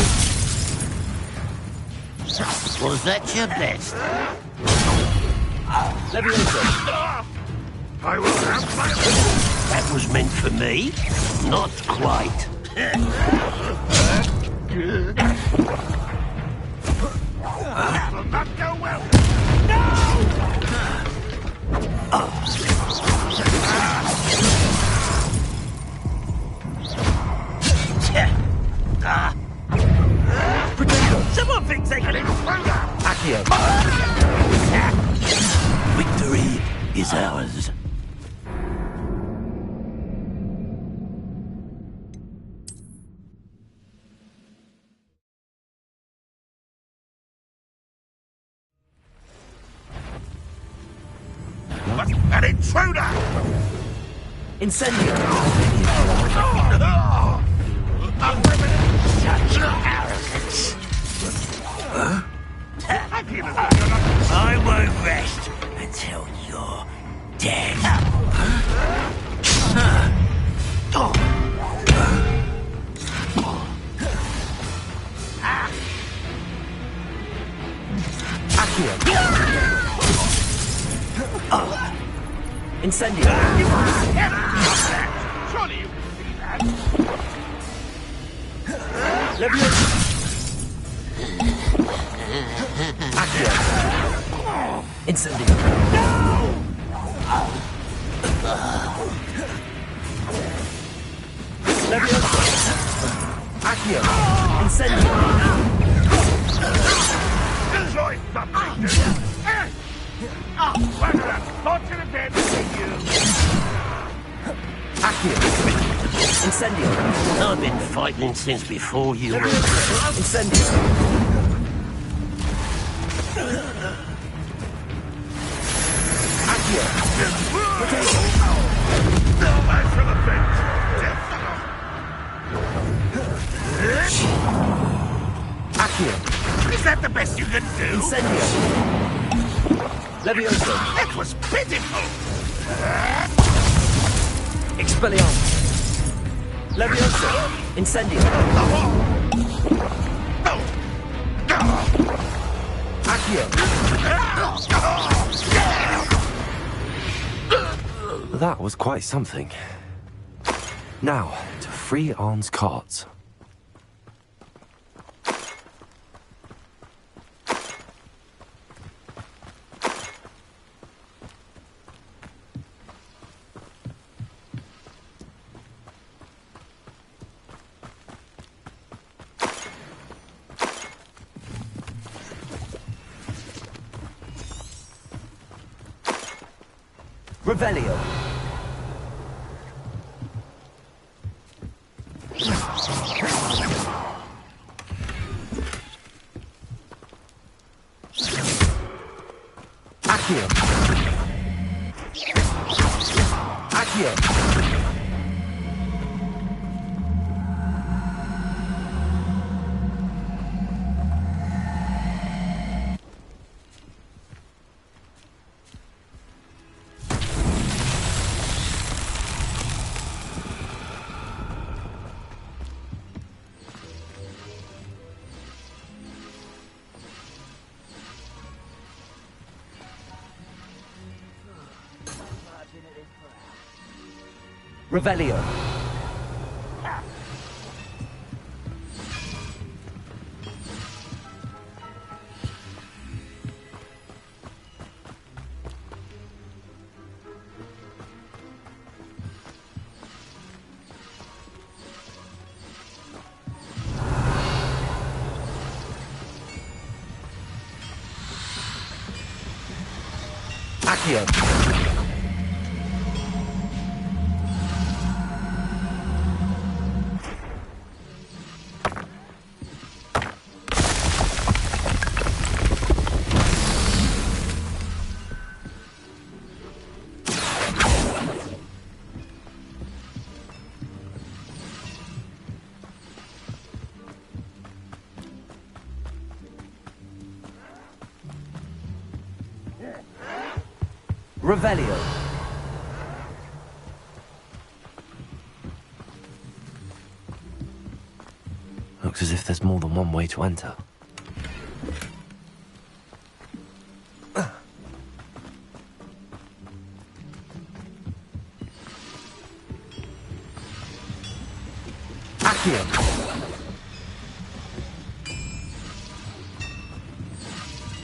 Was that your best? Levioso! I will have my... That was meant for me? Not quite. That will not go well. Someone thinks they can intrude. Accio! Victory is ours. An intruder! Incendio! Such arrogance. I feel as though you're not... I won't rest until you're dead. Incendio. Surely you can see that. Leviosa. Accio. Incendio. Leviosa. Accio. Incendio. Enjoy something, do you? What an unfortunate end for you. Accio. Incendio. I've been fighting since before you were... Incendio. Accio. Potato. I shall avenge death. Accio. Is that the best you can do? Incendio. Leviosa. That was pitiful. Expelliarmus. Leviosa. Incendio. Accio. That was quite something. Now, to free Arn's cards. Revelio. Accio. Accio. Revelio. Accio. Revelio. Looks as if there's more than one way to enter. Accio.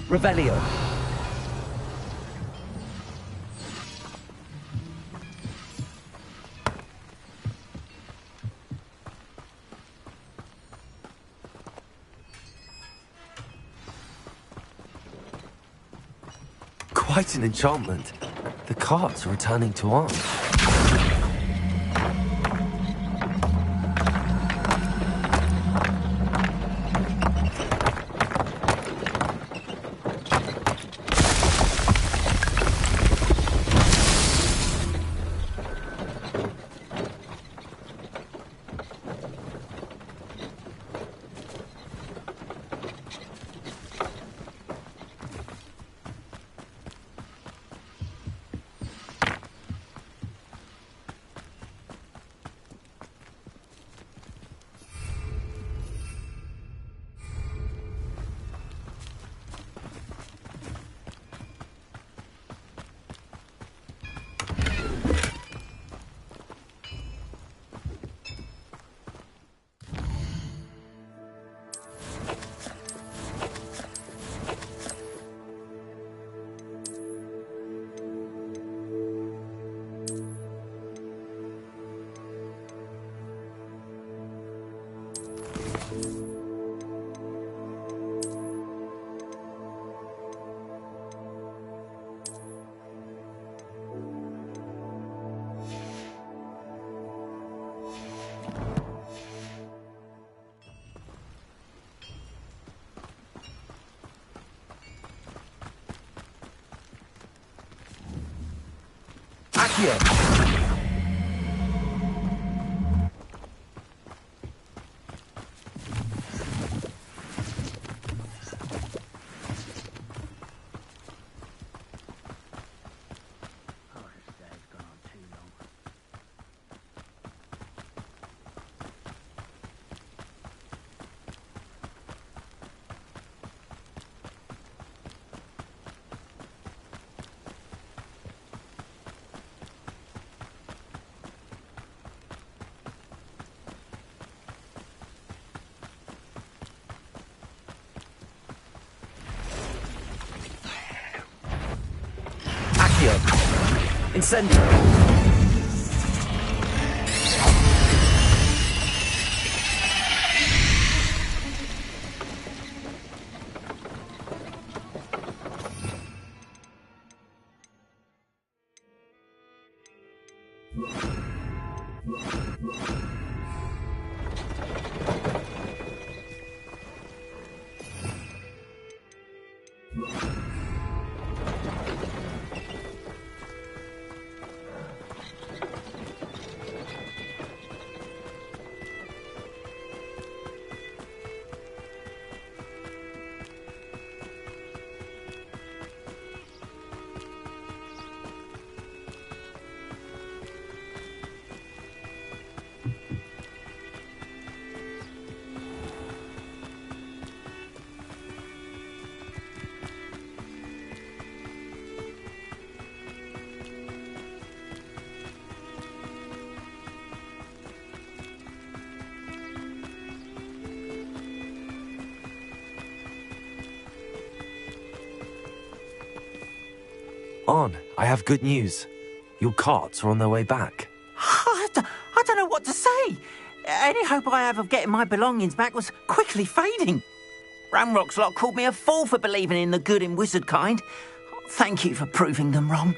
Revelio. Quite an enchantment. The carts are returning to Arn. Accio! Incendio! On, I have good news. Your carts are on their way back. I don't know what to say. Any hope I have of getting my belongings back was quickly fading. Ramrock's lot called me a fool for believing in the good in wizard kind. Thank you for proving them wrong.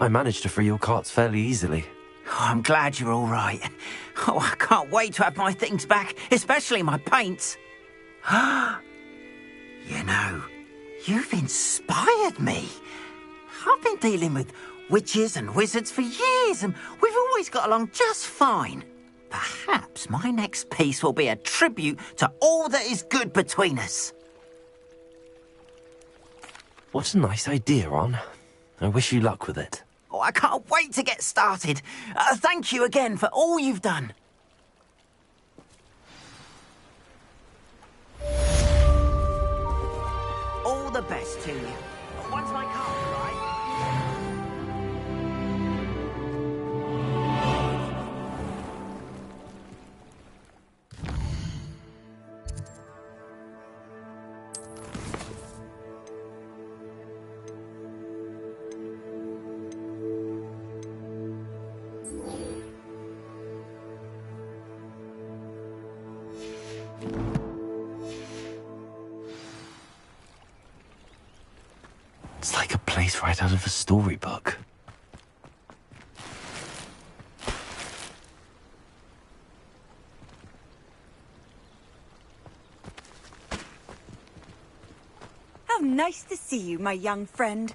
I managed to free your carts fairly easily. Oh, I'm glad you're all right. Oh, I can't wait to have my things back, especially my paints. You know, you've inspired me. I've been dealing with witches and wizards for years, and we've always got along just fine. Perhaps my next piece will be a tribute to all that is good between us. What a nice idea, Ron. I wish you luck with it. Oh, I can't wait to get started. Thank you again for all you've done. All the best to you. Once my car's right. It's like a place right out of a storybook. How nice to see you, my young friend.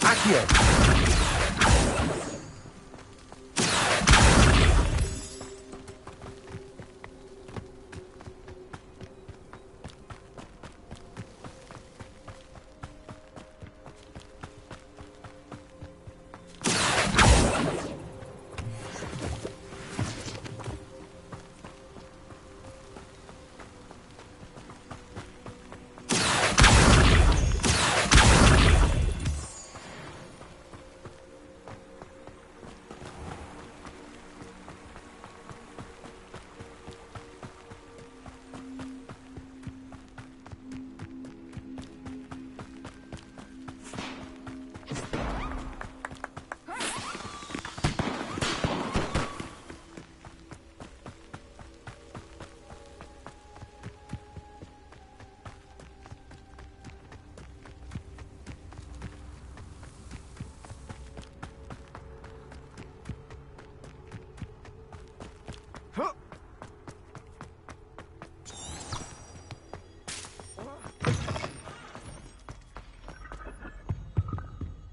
Accio!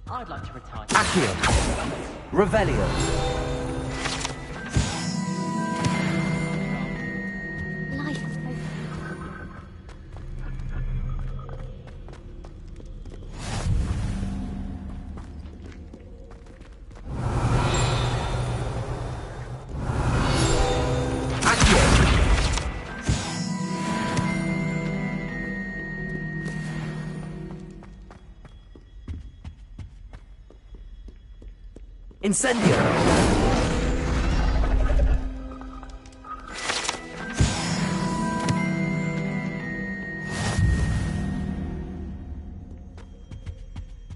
I'd like to retire. Accio. Revelio. Life. Incendio.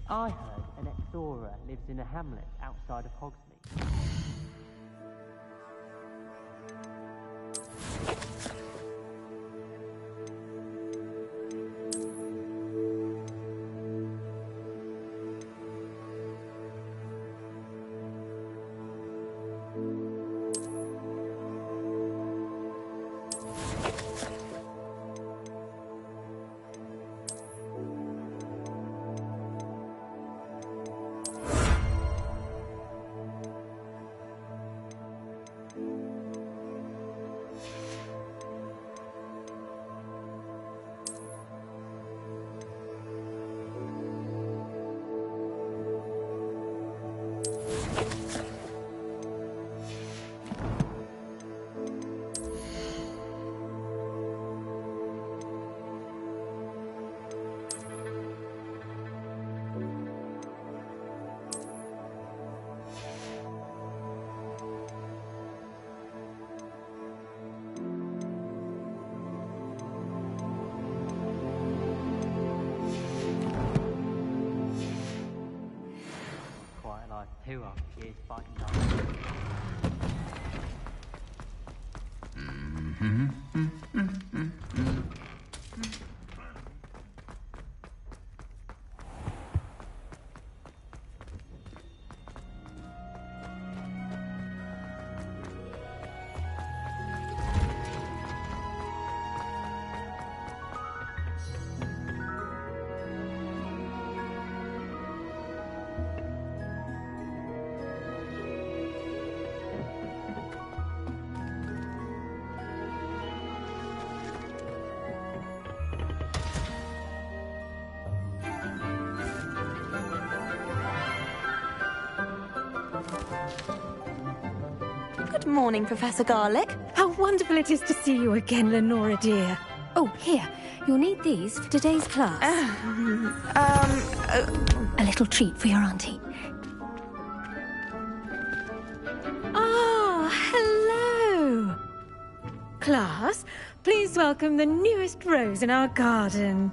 I heard an explorer lives in a hamlet outside of Hogsmeade. Who are years fighting Good morning, Professor Garlick. How wonderful it is to see you again, Lenora dear. Oh, here. You'll need these for today's class. A little treat for your auntie. Ah, hello. Class, please welcome the newest rose in our garden.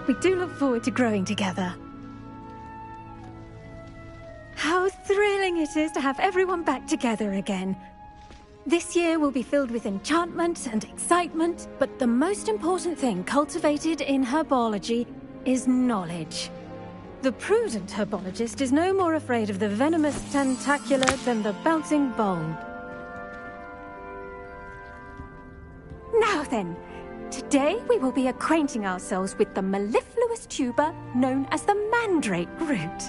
We do look forward to growing together. How thrilling it is to have everyone back together again. This year will be filled with enchantment and excitement, but the most important thing cultivated in herbology is knowledge. The prudent herbologist is no more afraid of the venomous tentacula than the bouncing bulb. Now then, today we will be acquainting ourselves with the mellifluous tuber known as the mandrake root.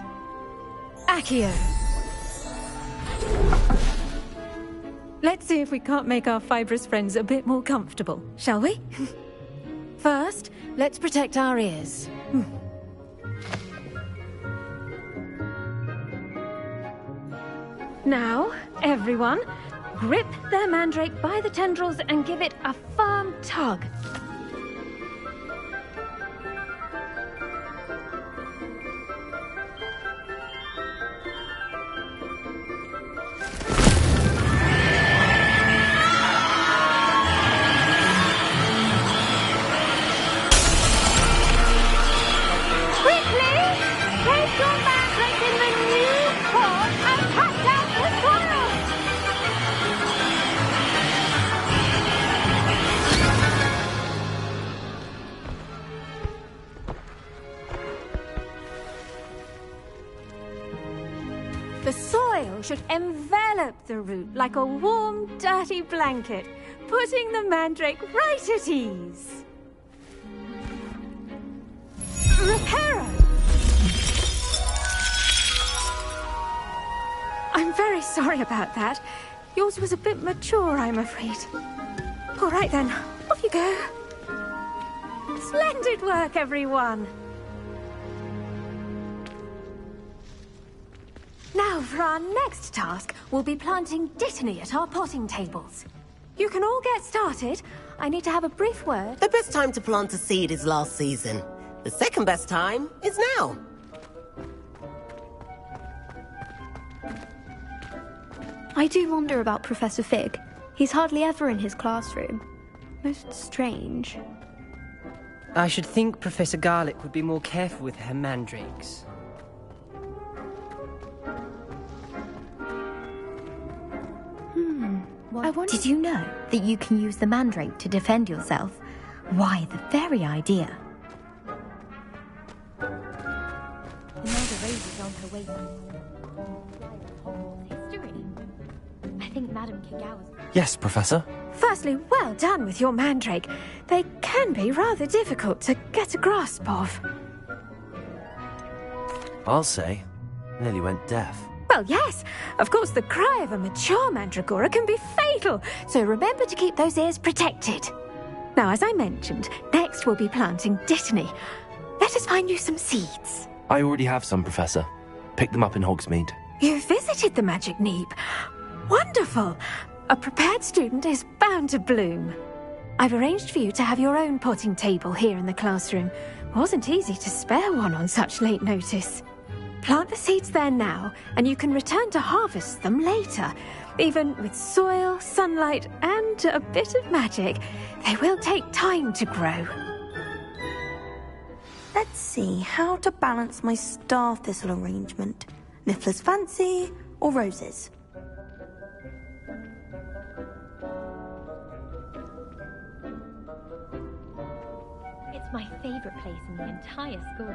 Accio. Let's see if we can't make our fibrous friends a bit more comfortable, shall we? First, let's protect our ears. Now, everyone, grip their mandrake by the tendrils and give it a firm tug. The soil should envelop the root like a warm, dirty blanket, putting the mandrake right at ease. Reparo! I'm very sorry about that. Yours was a bit mature, I'm afraid. All right then, off you go. Splendid work, everyone. Now, for our next task, we'll be planting Dittany at our potting tables. You can all get started. I need to have a brief word. The best time to plant a seed is last season. The second best time is now. I do wonder about Professor Fig. He's hardly ever in his classroom. Most strange. I should think Professor Garlick would be more careful with her mandrakes. Did you know that you can use the mandrake to defend yourself? Why, the very idea. Imelda Rose on her way to history. I think Madame Kigawa's... Yes, Professor. Firstly, well done with your mandrake. They can be rather difficult to get a grasp of. I'll say. Nearly went deaf. Well, yes. Of course, the cry of a mature mandragora can be fatal, so remember to keep those ears protected. Now, as I mentioned, next we'll be planting Dittany. Let us find you some seeds. I already have some, Professor. Picked them up in Hogsmeade. You visited the Magic Neep. Wonderful. A prepared student is bound to bloom. I've arranged for you to have your own potting table here in the classroom. Wasn't easy to spare one on such late notice. Plant the seeds there now, and you can return to harvest them later. Even with soil, sunlight, and a bit of magic, they will take time to grow. Let's see how to balance my star thistle arrangement. Niffler's fancy or roses? It's my favourite place in the entire school.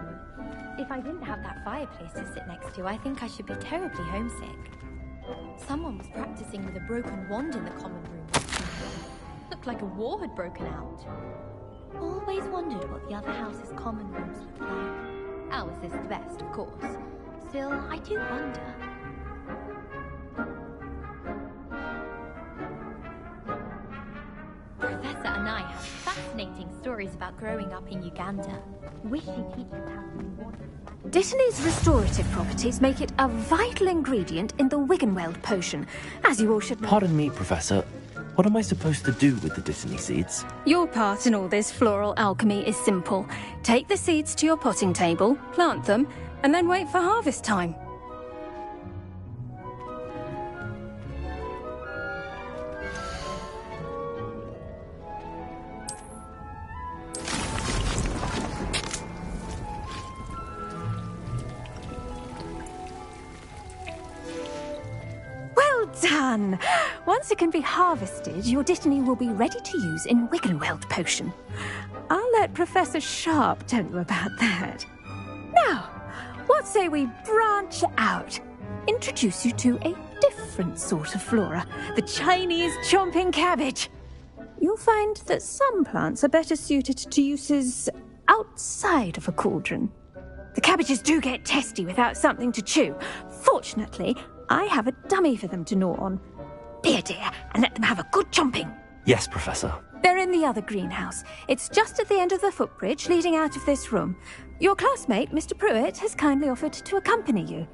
If I didn't have that fireplace to sit next to, I think I should be terribly homesick. Someone was practicing with a broken wand in the common room. Looked like a war had broken out. Always wondered what the other house's common rooms looked like. Ours is the best, of course. Still, I do wonder. Professor and I have fascinating stories about growing up in Uganda. Wish he'd teach us how to be water. Dittany's restorative properties make it a vital ingredient in the Wiggenweld potion, as you all should know. Pardon me, Professor. What am I supposed to do with the Dittany seeds? Your part in all this floral alchemy is simple. Take the seeds to your potting table, plant them, and then wait for harvest time. Done! Once it can be harvested, your Dittany will be ready to use in Wiggenweld potion. I'll let Professor Sharp tell you about that. Now, what say we branch out? Introduce you to a different sort of flora, the Chinese chomping cabbage. You'll find that some plants are better suited to uses outside of a cauldron. The cabbages do get testy without something to chew. Fortunately, I have a dummy for them to gnaw on. Be a dear and let them have a good chomping. Yes, Professor. They're in the other greenhouse. It's just at the end of the footbridge leading out of this room. Your classmate, Mr. Pruitt, has kindly offered to accompany you.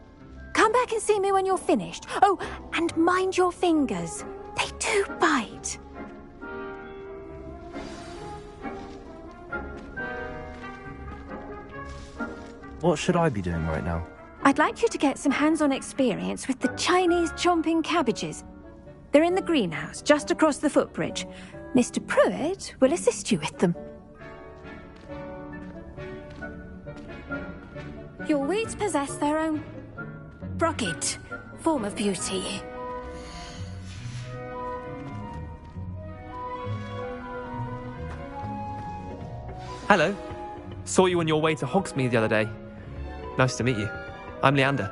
Come back and see me when you're finished. Oh, and mind your fingers. They do bite. What should I be doing right now? I'd like you to get some hands-on experience with the Chinese chomping cabbages. They're in the greenhouse, just across the footbridge. Mr. Pruitt will assist you with them. Your weeds possess their own rugged form of beauty. Hello. Saw you on your way to Hogsmeade the other day. Nice to meet you. I'm Leander.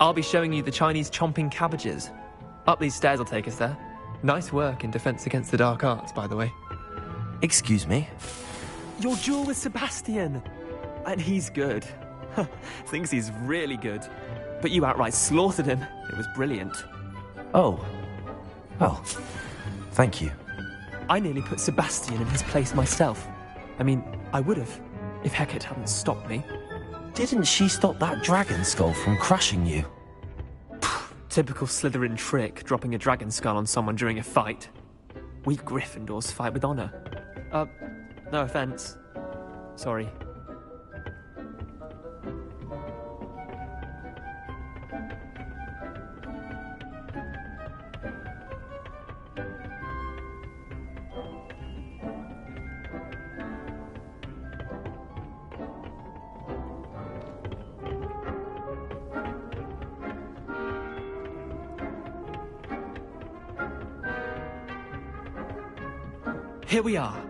I'll be showing you the Chinese chomping cabbages. Up these stairs will take us there. Nice work in Defense Against the Dark Arts, by the way. Excuse me? Your duel with Sebastian. And he's good. Thinks he's really good. but you outright slaughtered him. It was brilliant. Oh. Well, thank you. I nearly put Sebastian in his place myself. I mean, I would have, if Hecate hadn't stopped me. Didn't she stop that dragon skull from crushing you? Typical Slytherin trick, dropping a dragon skull on someone during a fight. We Gryffindors fight with honor. No offense. Sorry. Here we are,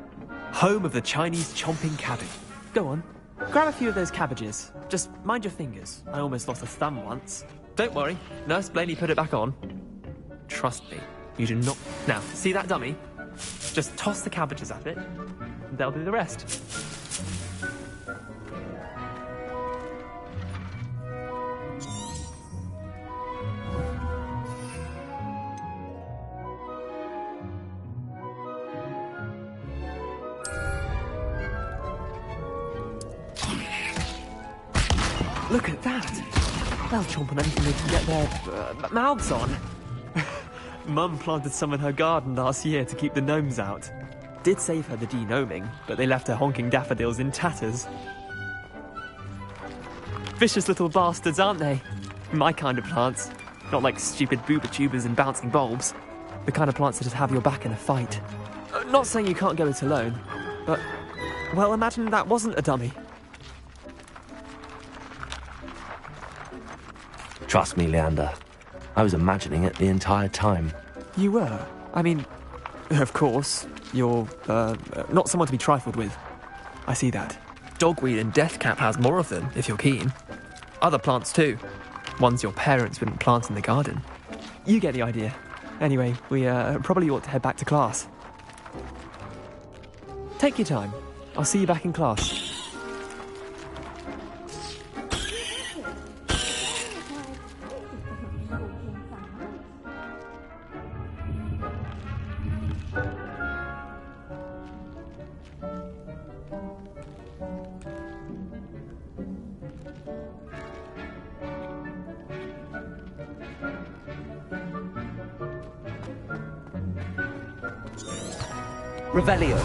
home of the Chinese chomping cabbage. Go on, grab a few of those cabbages. Just mind your fingers. I almost lost a thumb once. Don't worry, Nurse Blaney put it back on. Trust me, you do not... Now, see that dummy? Just toss the cabbages at it, and they'll do the rest. Look at that! They'll chomp on anything they can get their mouths on. Mum planted some in her garden last year to keep the gnomes out. Did save her the de-gnoming, but they left her honking daffodils in tatters. Vicious little bastards, aren't they? My kind of plants. Not like stupid booba tubers and bouncing bulbs. The kind of plants that just have your back in a fight. Not saying you can't go it alone, but... Well, imagine that wasn't a dummy. Trust me, Leander. I was imagining it the entire time. You were? I mean, of course, you're, not someone to be trifled with. I see that. Dogweed and deathcap has more of them, if you're keen. Other plants too. Ones your parents wouldn't plant in the garden. You get the idea. Anyway, we, probably ought to head back to class. Take your time. I'll see you back in class. Revelio.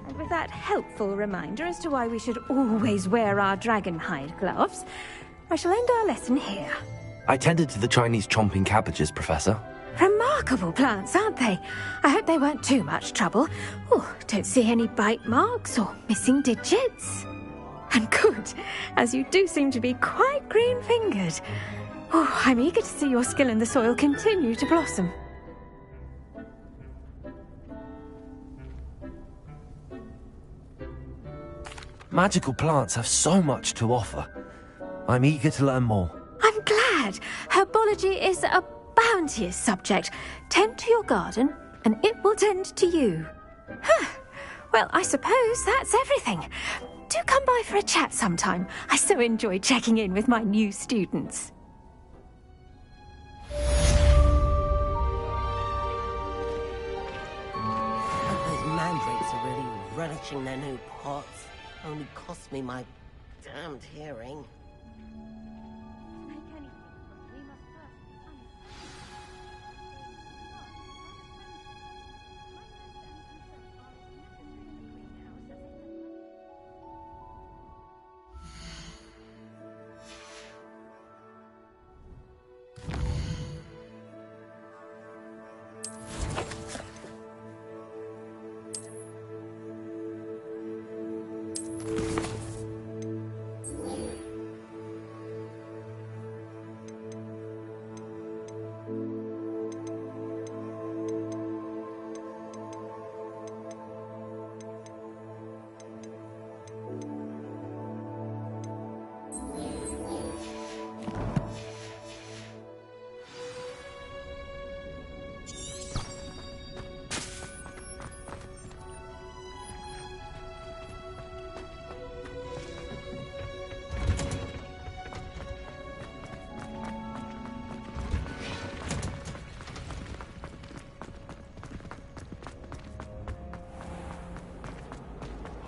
And with that helpful reminder as to why we should always wear our dragon hide gloves, I shall end our lesson here. I tended to the Chinese chomping cabbages, Professor. Remarkable plants, aren't they? I hope they weren't too much trouble. Oh, don't see any bite marks or missing digits. And good, as you do seem to be quite green-fingered. Oh, I'm eager to see your skill in the soil continue to blossom. Magical plants have so much to offer. I'm eager to learn more. I'm glad. Herbology is a bounteous subject. Tend to your garden, and it will tend to you. Well, I suppose that's everything. Do come by for a chat sometime. I so enjoy checking in with my new students. Those mandrakes are really relishing their new pots. Only cost me my damned hearing.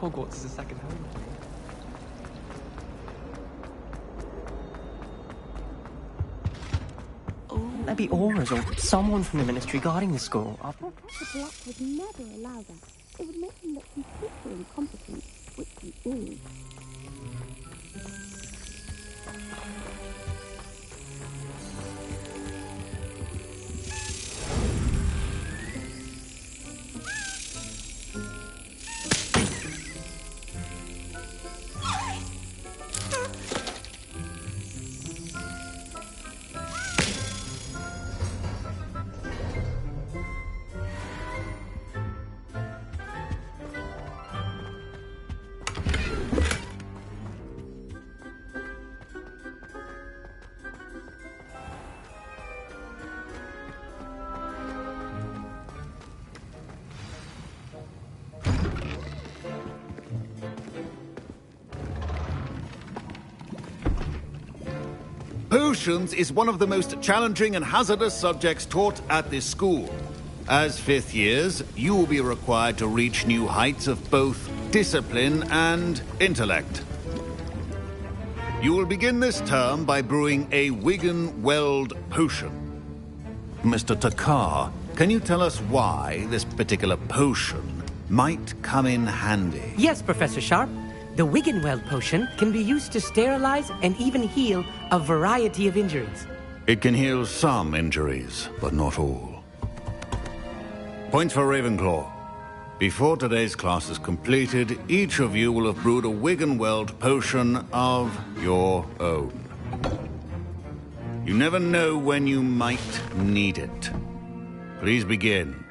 Hogwarts is a second home. Maybe Aura's or someone from the Ministry guarding the school. Professor Black would never allow that. It would make him look completely incompetent, which he is. Potions is one of the most challenging and hazardous subjects taught at this school. As fifth years, you will be required to reach new heights of both discipline and intellect. You will begin this term by brewing a Wigan-Weld potion. Mr. Takar, can you tell us why this particular potion might come in handy? Yes, Professor Sharp. The Wigan-Weld potion can be used to sterilize and even heal a variety of injuries. It can heal some injuries, but not all. Points for Ravenclaw. Before today's class is completed, each of you will have brewed a Wigan-Weld potion of your own. You never know when you might need it. Please begin.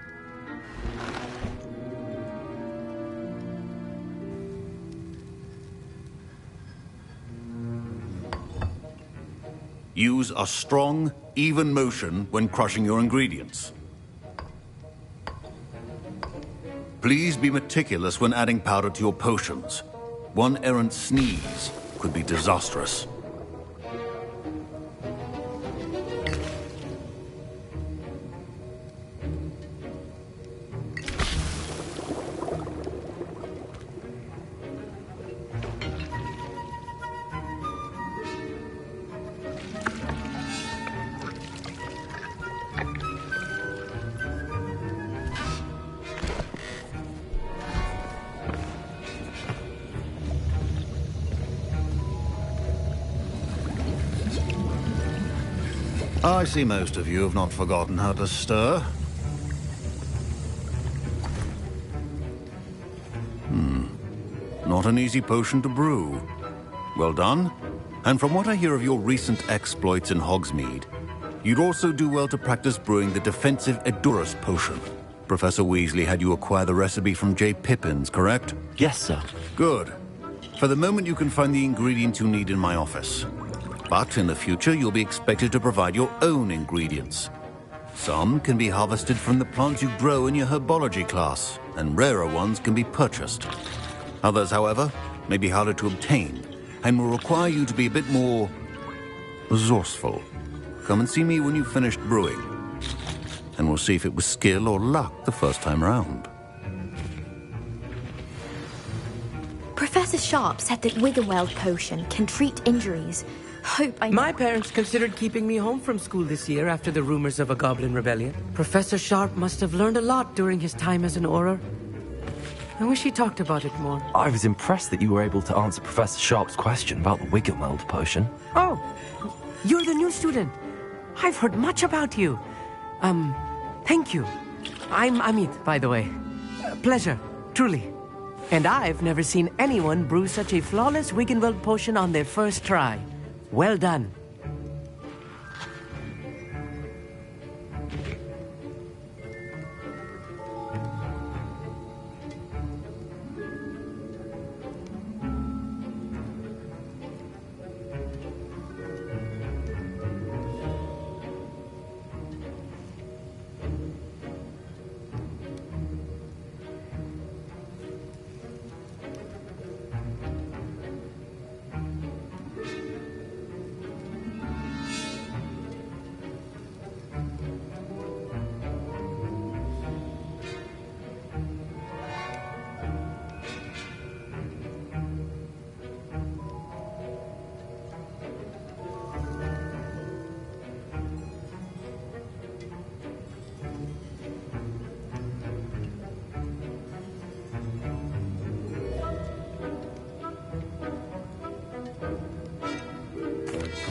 Use a strong, even motion when crushing your ingredients. Please be meticulous when adding powder to your potions. One errant sneeze could be disastrous. I see most of you have not forgotten how to stir. Not an easy potion to brew. Well done. And from what I hear of your recent exploits in Hogsmeade, you'd also do well to practice brewing the defensive Edurus potion. Professor Weasley had you acquire the recipe from J. Pippins, correct? Yes, sir. Good. For the moment, you can find the ingredients you need in my office. But in the future, you'll be expected to provide your own ingredients. Some can be harvested from the plants you grow in your herbology class, and rarer ones can be purchased. Others, however, may be harder to obtain, and will require you to be a bit more resourceful. Come and see me when you've finished brewing, and we'll see if it was skill or luck the first time round. Professor Sharp said that Wigan-Weld potion can treat injuries. My parents considered keeping me home from school this year after the rumors of a goblin rebellion. Professor Sharp must have learned a lot during his time as an Auror. I wish he talked about it more. I was impressed that you were able to answer Professor Sharp's question about the Wigan-Weld potion. Oh, you're the new student. I've heard much about you. Thank you. I'm Amit, by the way. Pleasure, truly. And I've never seen anyone brew such a flawless Wigan-Weld potion on their first try. Well done.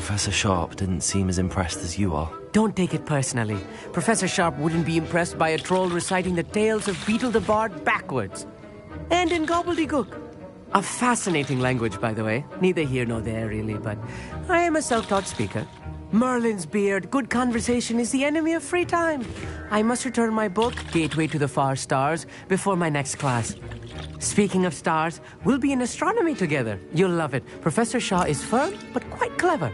Professor Sharp didn't seem as impressed as you are. Don't take it personally. Professor Sharp wouldn't be impressed by a troll reciting the tales of Beetle the Bard backwards. And in gobbledygook. A fascinating language, by the way. Neither here nor there, really, but I am a self-taught speaker. Merlin's beard, good conversation is the enemy of free time. I must return my book, Gateway to the Far Stars, before my next class. Speaking of stars, we'll be in astronomy together. You'll love it. Professor Shaw is firm, but quite clever.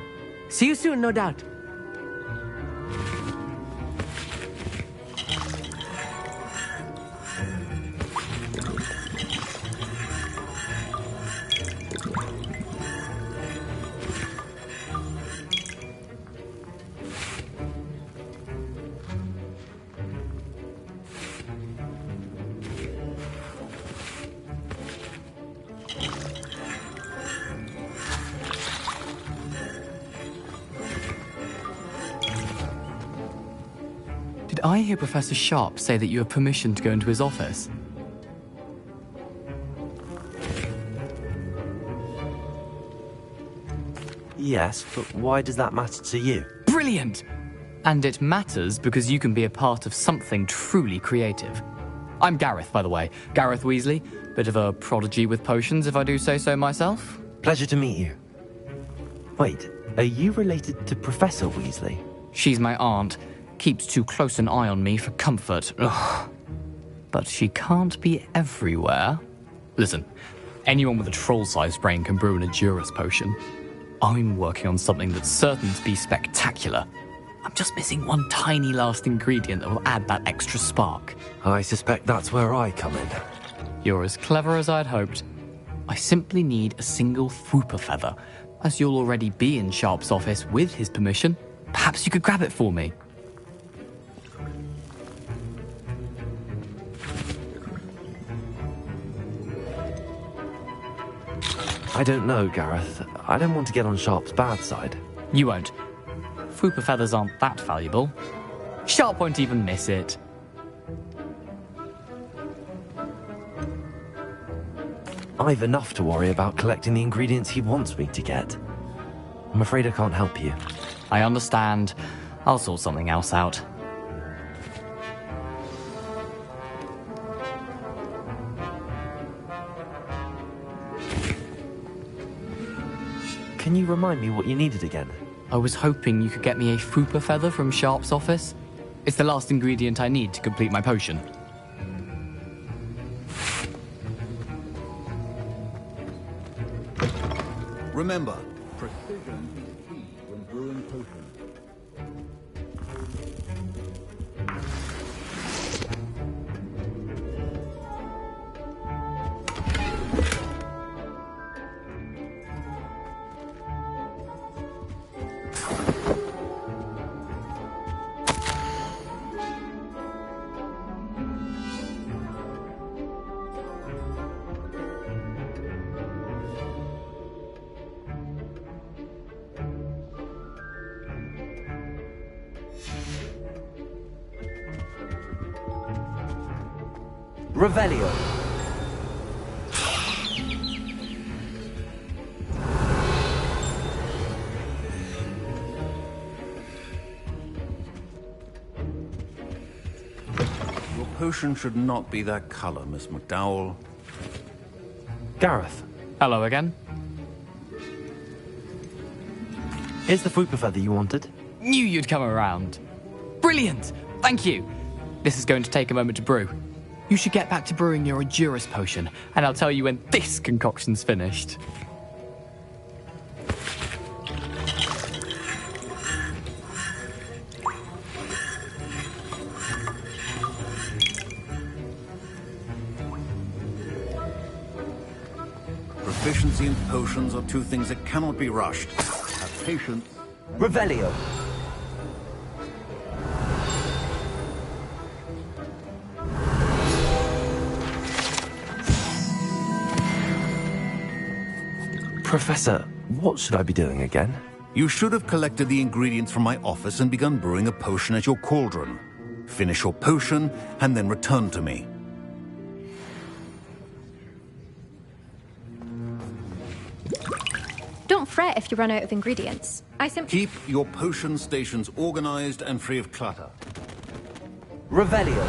See you soon, no doubt. Did I hear Professor Sharp say that you have permission to go into his office? Yes, but why does that matter to you? Brilliant! And it matters because you can be a part of something truly creative. I'm Gareth, by the way. Gareth Weasley. Bit of a prodigy with potions, if I do say so myself. Pleasure to meet you. Wait, are you related to Professor Weasley? She's my aunt. Keeps too close an eye on me for comfort. Ugh. But she can't be everywhere. Listen, anyone with a troll-sized brain can brew an Edurus potion. I'm working on something that's certain to be spectacular. I'm just missing one tiny last ingredient that will add that extra spark. I suspect that's where I come in. You're as clever as I'd hoped. I simply need a single Fwooper feather. As you'll already be in Sharp's office with his permission, perhaps you could grab it for me. I don't know, Gareth. I don't want to get on Sharp's bad side. You won't. Fwooper feathers aren't that valuable. Sharp won't even miss it. I've enough to worry about collecting the ingredients he wants me to get. I'm afraid I can't help you. I understand. I'll sort something else out. Can you remind me what you needed again? I was hoping you could get me a Fwooper feather from Sharp's office. It's the last ingredient I need to complete my potion. Remember, precision is key when brewing potions. Revelio. Your potion should not be that color, Miss McDowell. Gareth. Hello again. Here's the Fwooper feather you wanted. Knew you'd come around. Brilliant! Thank you. This is going to take a moment to brew. You should get back to brewing your Edurus potion, and I'll tell you when this concoction's finished. Proficiency and potions are two things that cannot be rushed. Have patience. Revelio. Professor, what should I be doing again? You should have collected the ingredients from my office and begun brewing a potion at your cauldron. Finish your potion and then return to me. Don't fret if you run out of ingredients. I simply... Keep your potion stations organized and free of clutter. Revelio.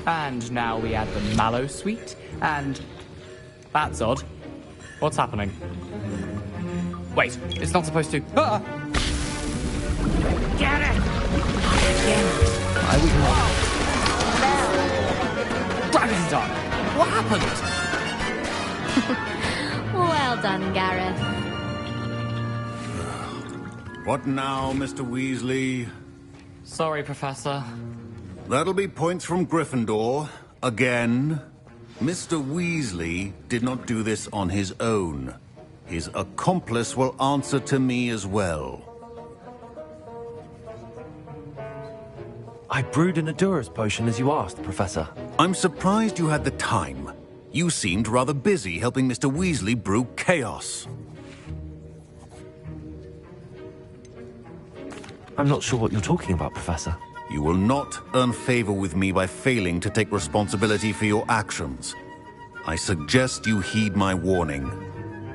And now we add the mallow sweet, and... That's odd. What's happening? Wait, it's not supposed to... Ah! Get it! I would not. Dragon's done! What happened? Well done, Gareth. What now, Mr. Weasley? Sorry, Professor. That'll be points from Gryffindor. Again. Mr. Weasley did not do this on his own. His accomplice will answer to me as well. I brewed an Adura's potion as you asked, Professor. I'm surprised you had the time. You seemed rather busy helping Mr. Weasley brew chaos. I'm not sure what you're talking about, Professor. You will not earn favor with me by failing to take responsibility for your actions. I suggest you heed my warning.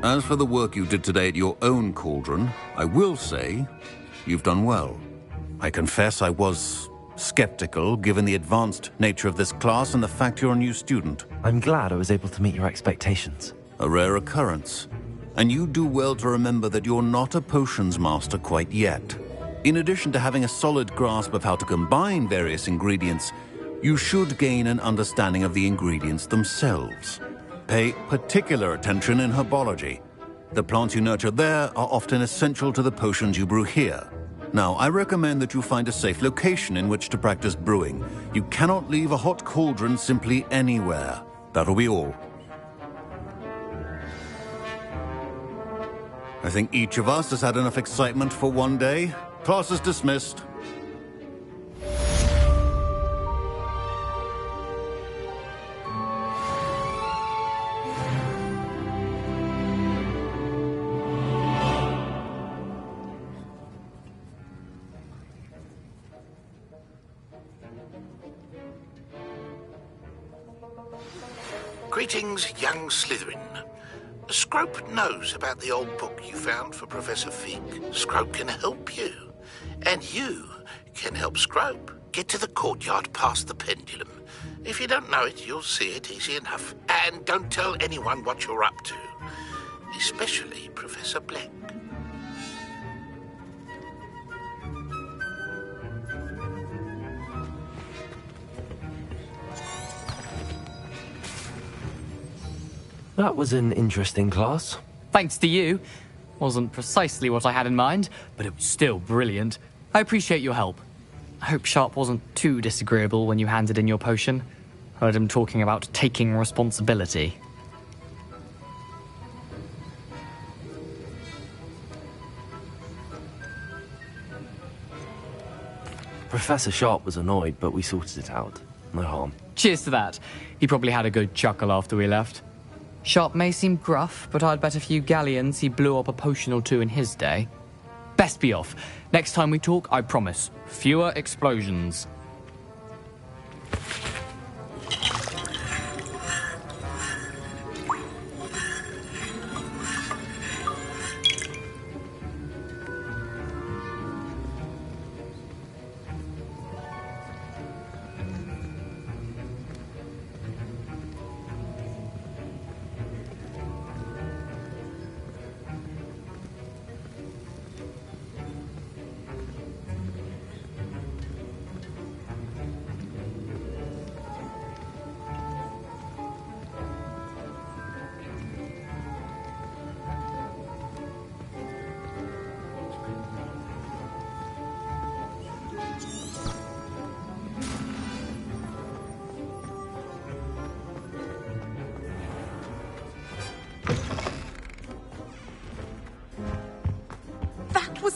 As for the work you did today at your own cauldron, I will say you've done well. I confess I was skeptical, given the advanced nature of this class and the fact you're a new student. I'm glad I was able to meet your expectations. A rare occurrence. And you do well to remember that you're not a potions master quite yet. In addition to having a solid grasp of how to combine various ingredients, you should gain an understanding of the ingredients themselves. Pay particular attention in herbology. The plants you nurture there are often essential to the potions you brew here. Now, I recommend that you find a safe location in which to practice brewing. You cannot leave a hot cauldron simply anywhere. That'll be all. I think each of us has had enough excitement for one day. Class is dismissed. Greetings, young Slytherin. Scrope knows about the old book you found for Professor Fig. Scrope can help you. And you can help Scrope get to the courtyard past the pendulum. If you don't know it, you'll see it easy enough. And don't tell anyone what you're up to. Especially Professor Black. That was an interesting class. Thanks to you. Wasn't precisely what I had in mind, but it was still brilliant. I appreciate your help. I hope Sharp wasn't too disagreeable when you handed in your potion. Heard him talking about taking responsibility. Professor Sharp was annoyed, but we sorted it out. No harm. Cheers to that. He probably had a good chuckle after we left. Sharp may seem gruff, but I'd bet a few galleons he blew up a potion or two in his day. Best be off. Next time we talk, I promise, fewer explosions.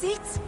Sit!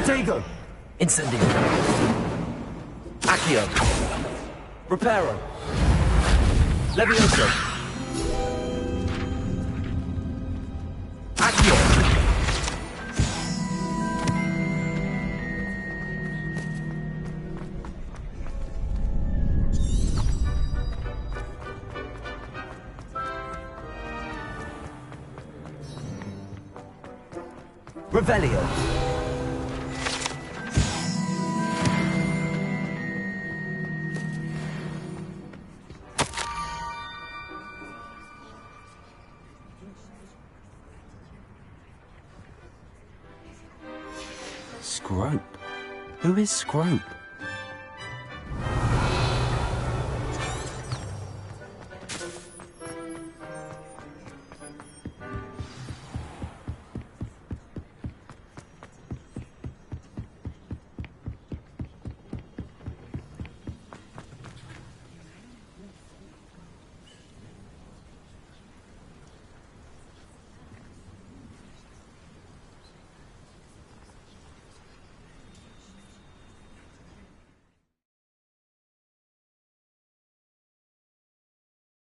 Protego! Incendio! Accio! Reparo! Levioso! Accio! Revelio! Scrope? Who is Scrope?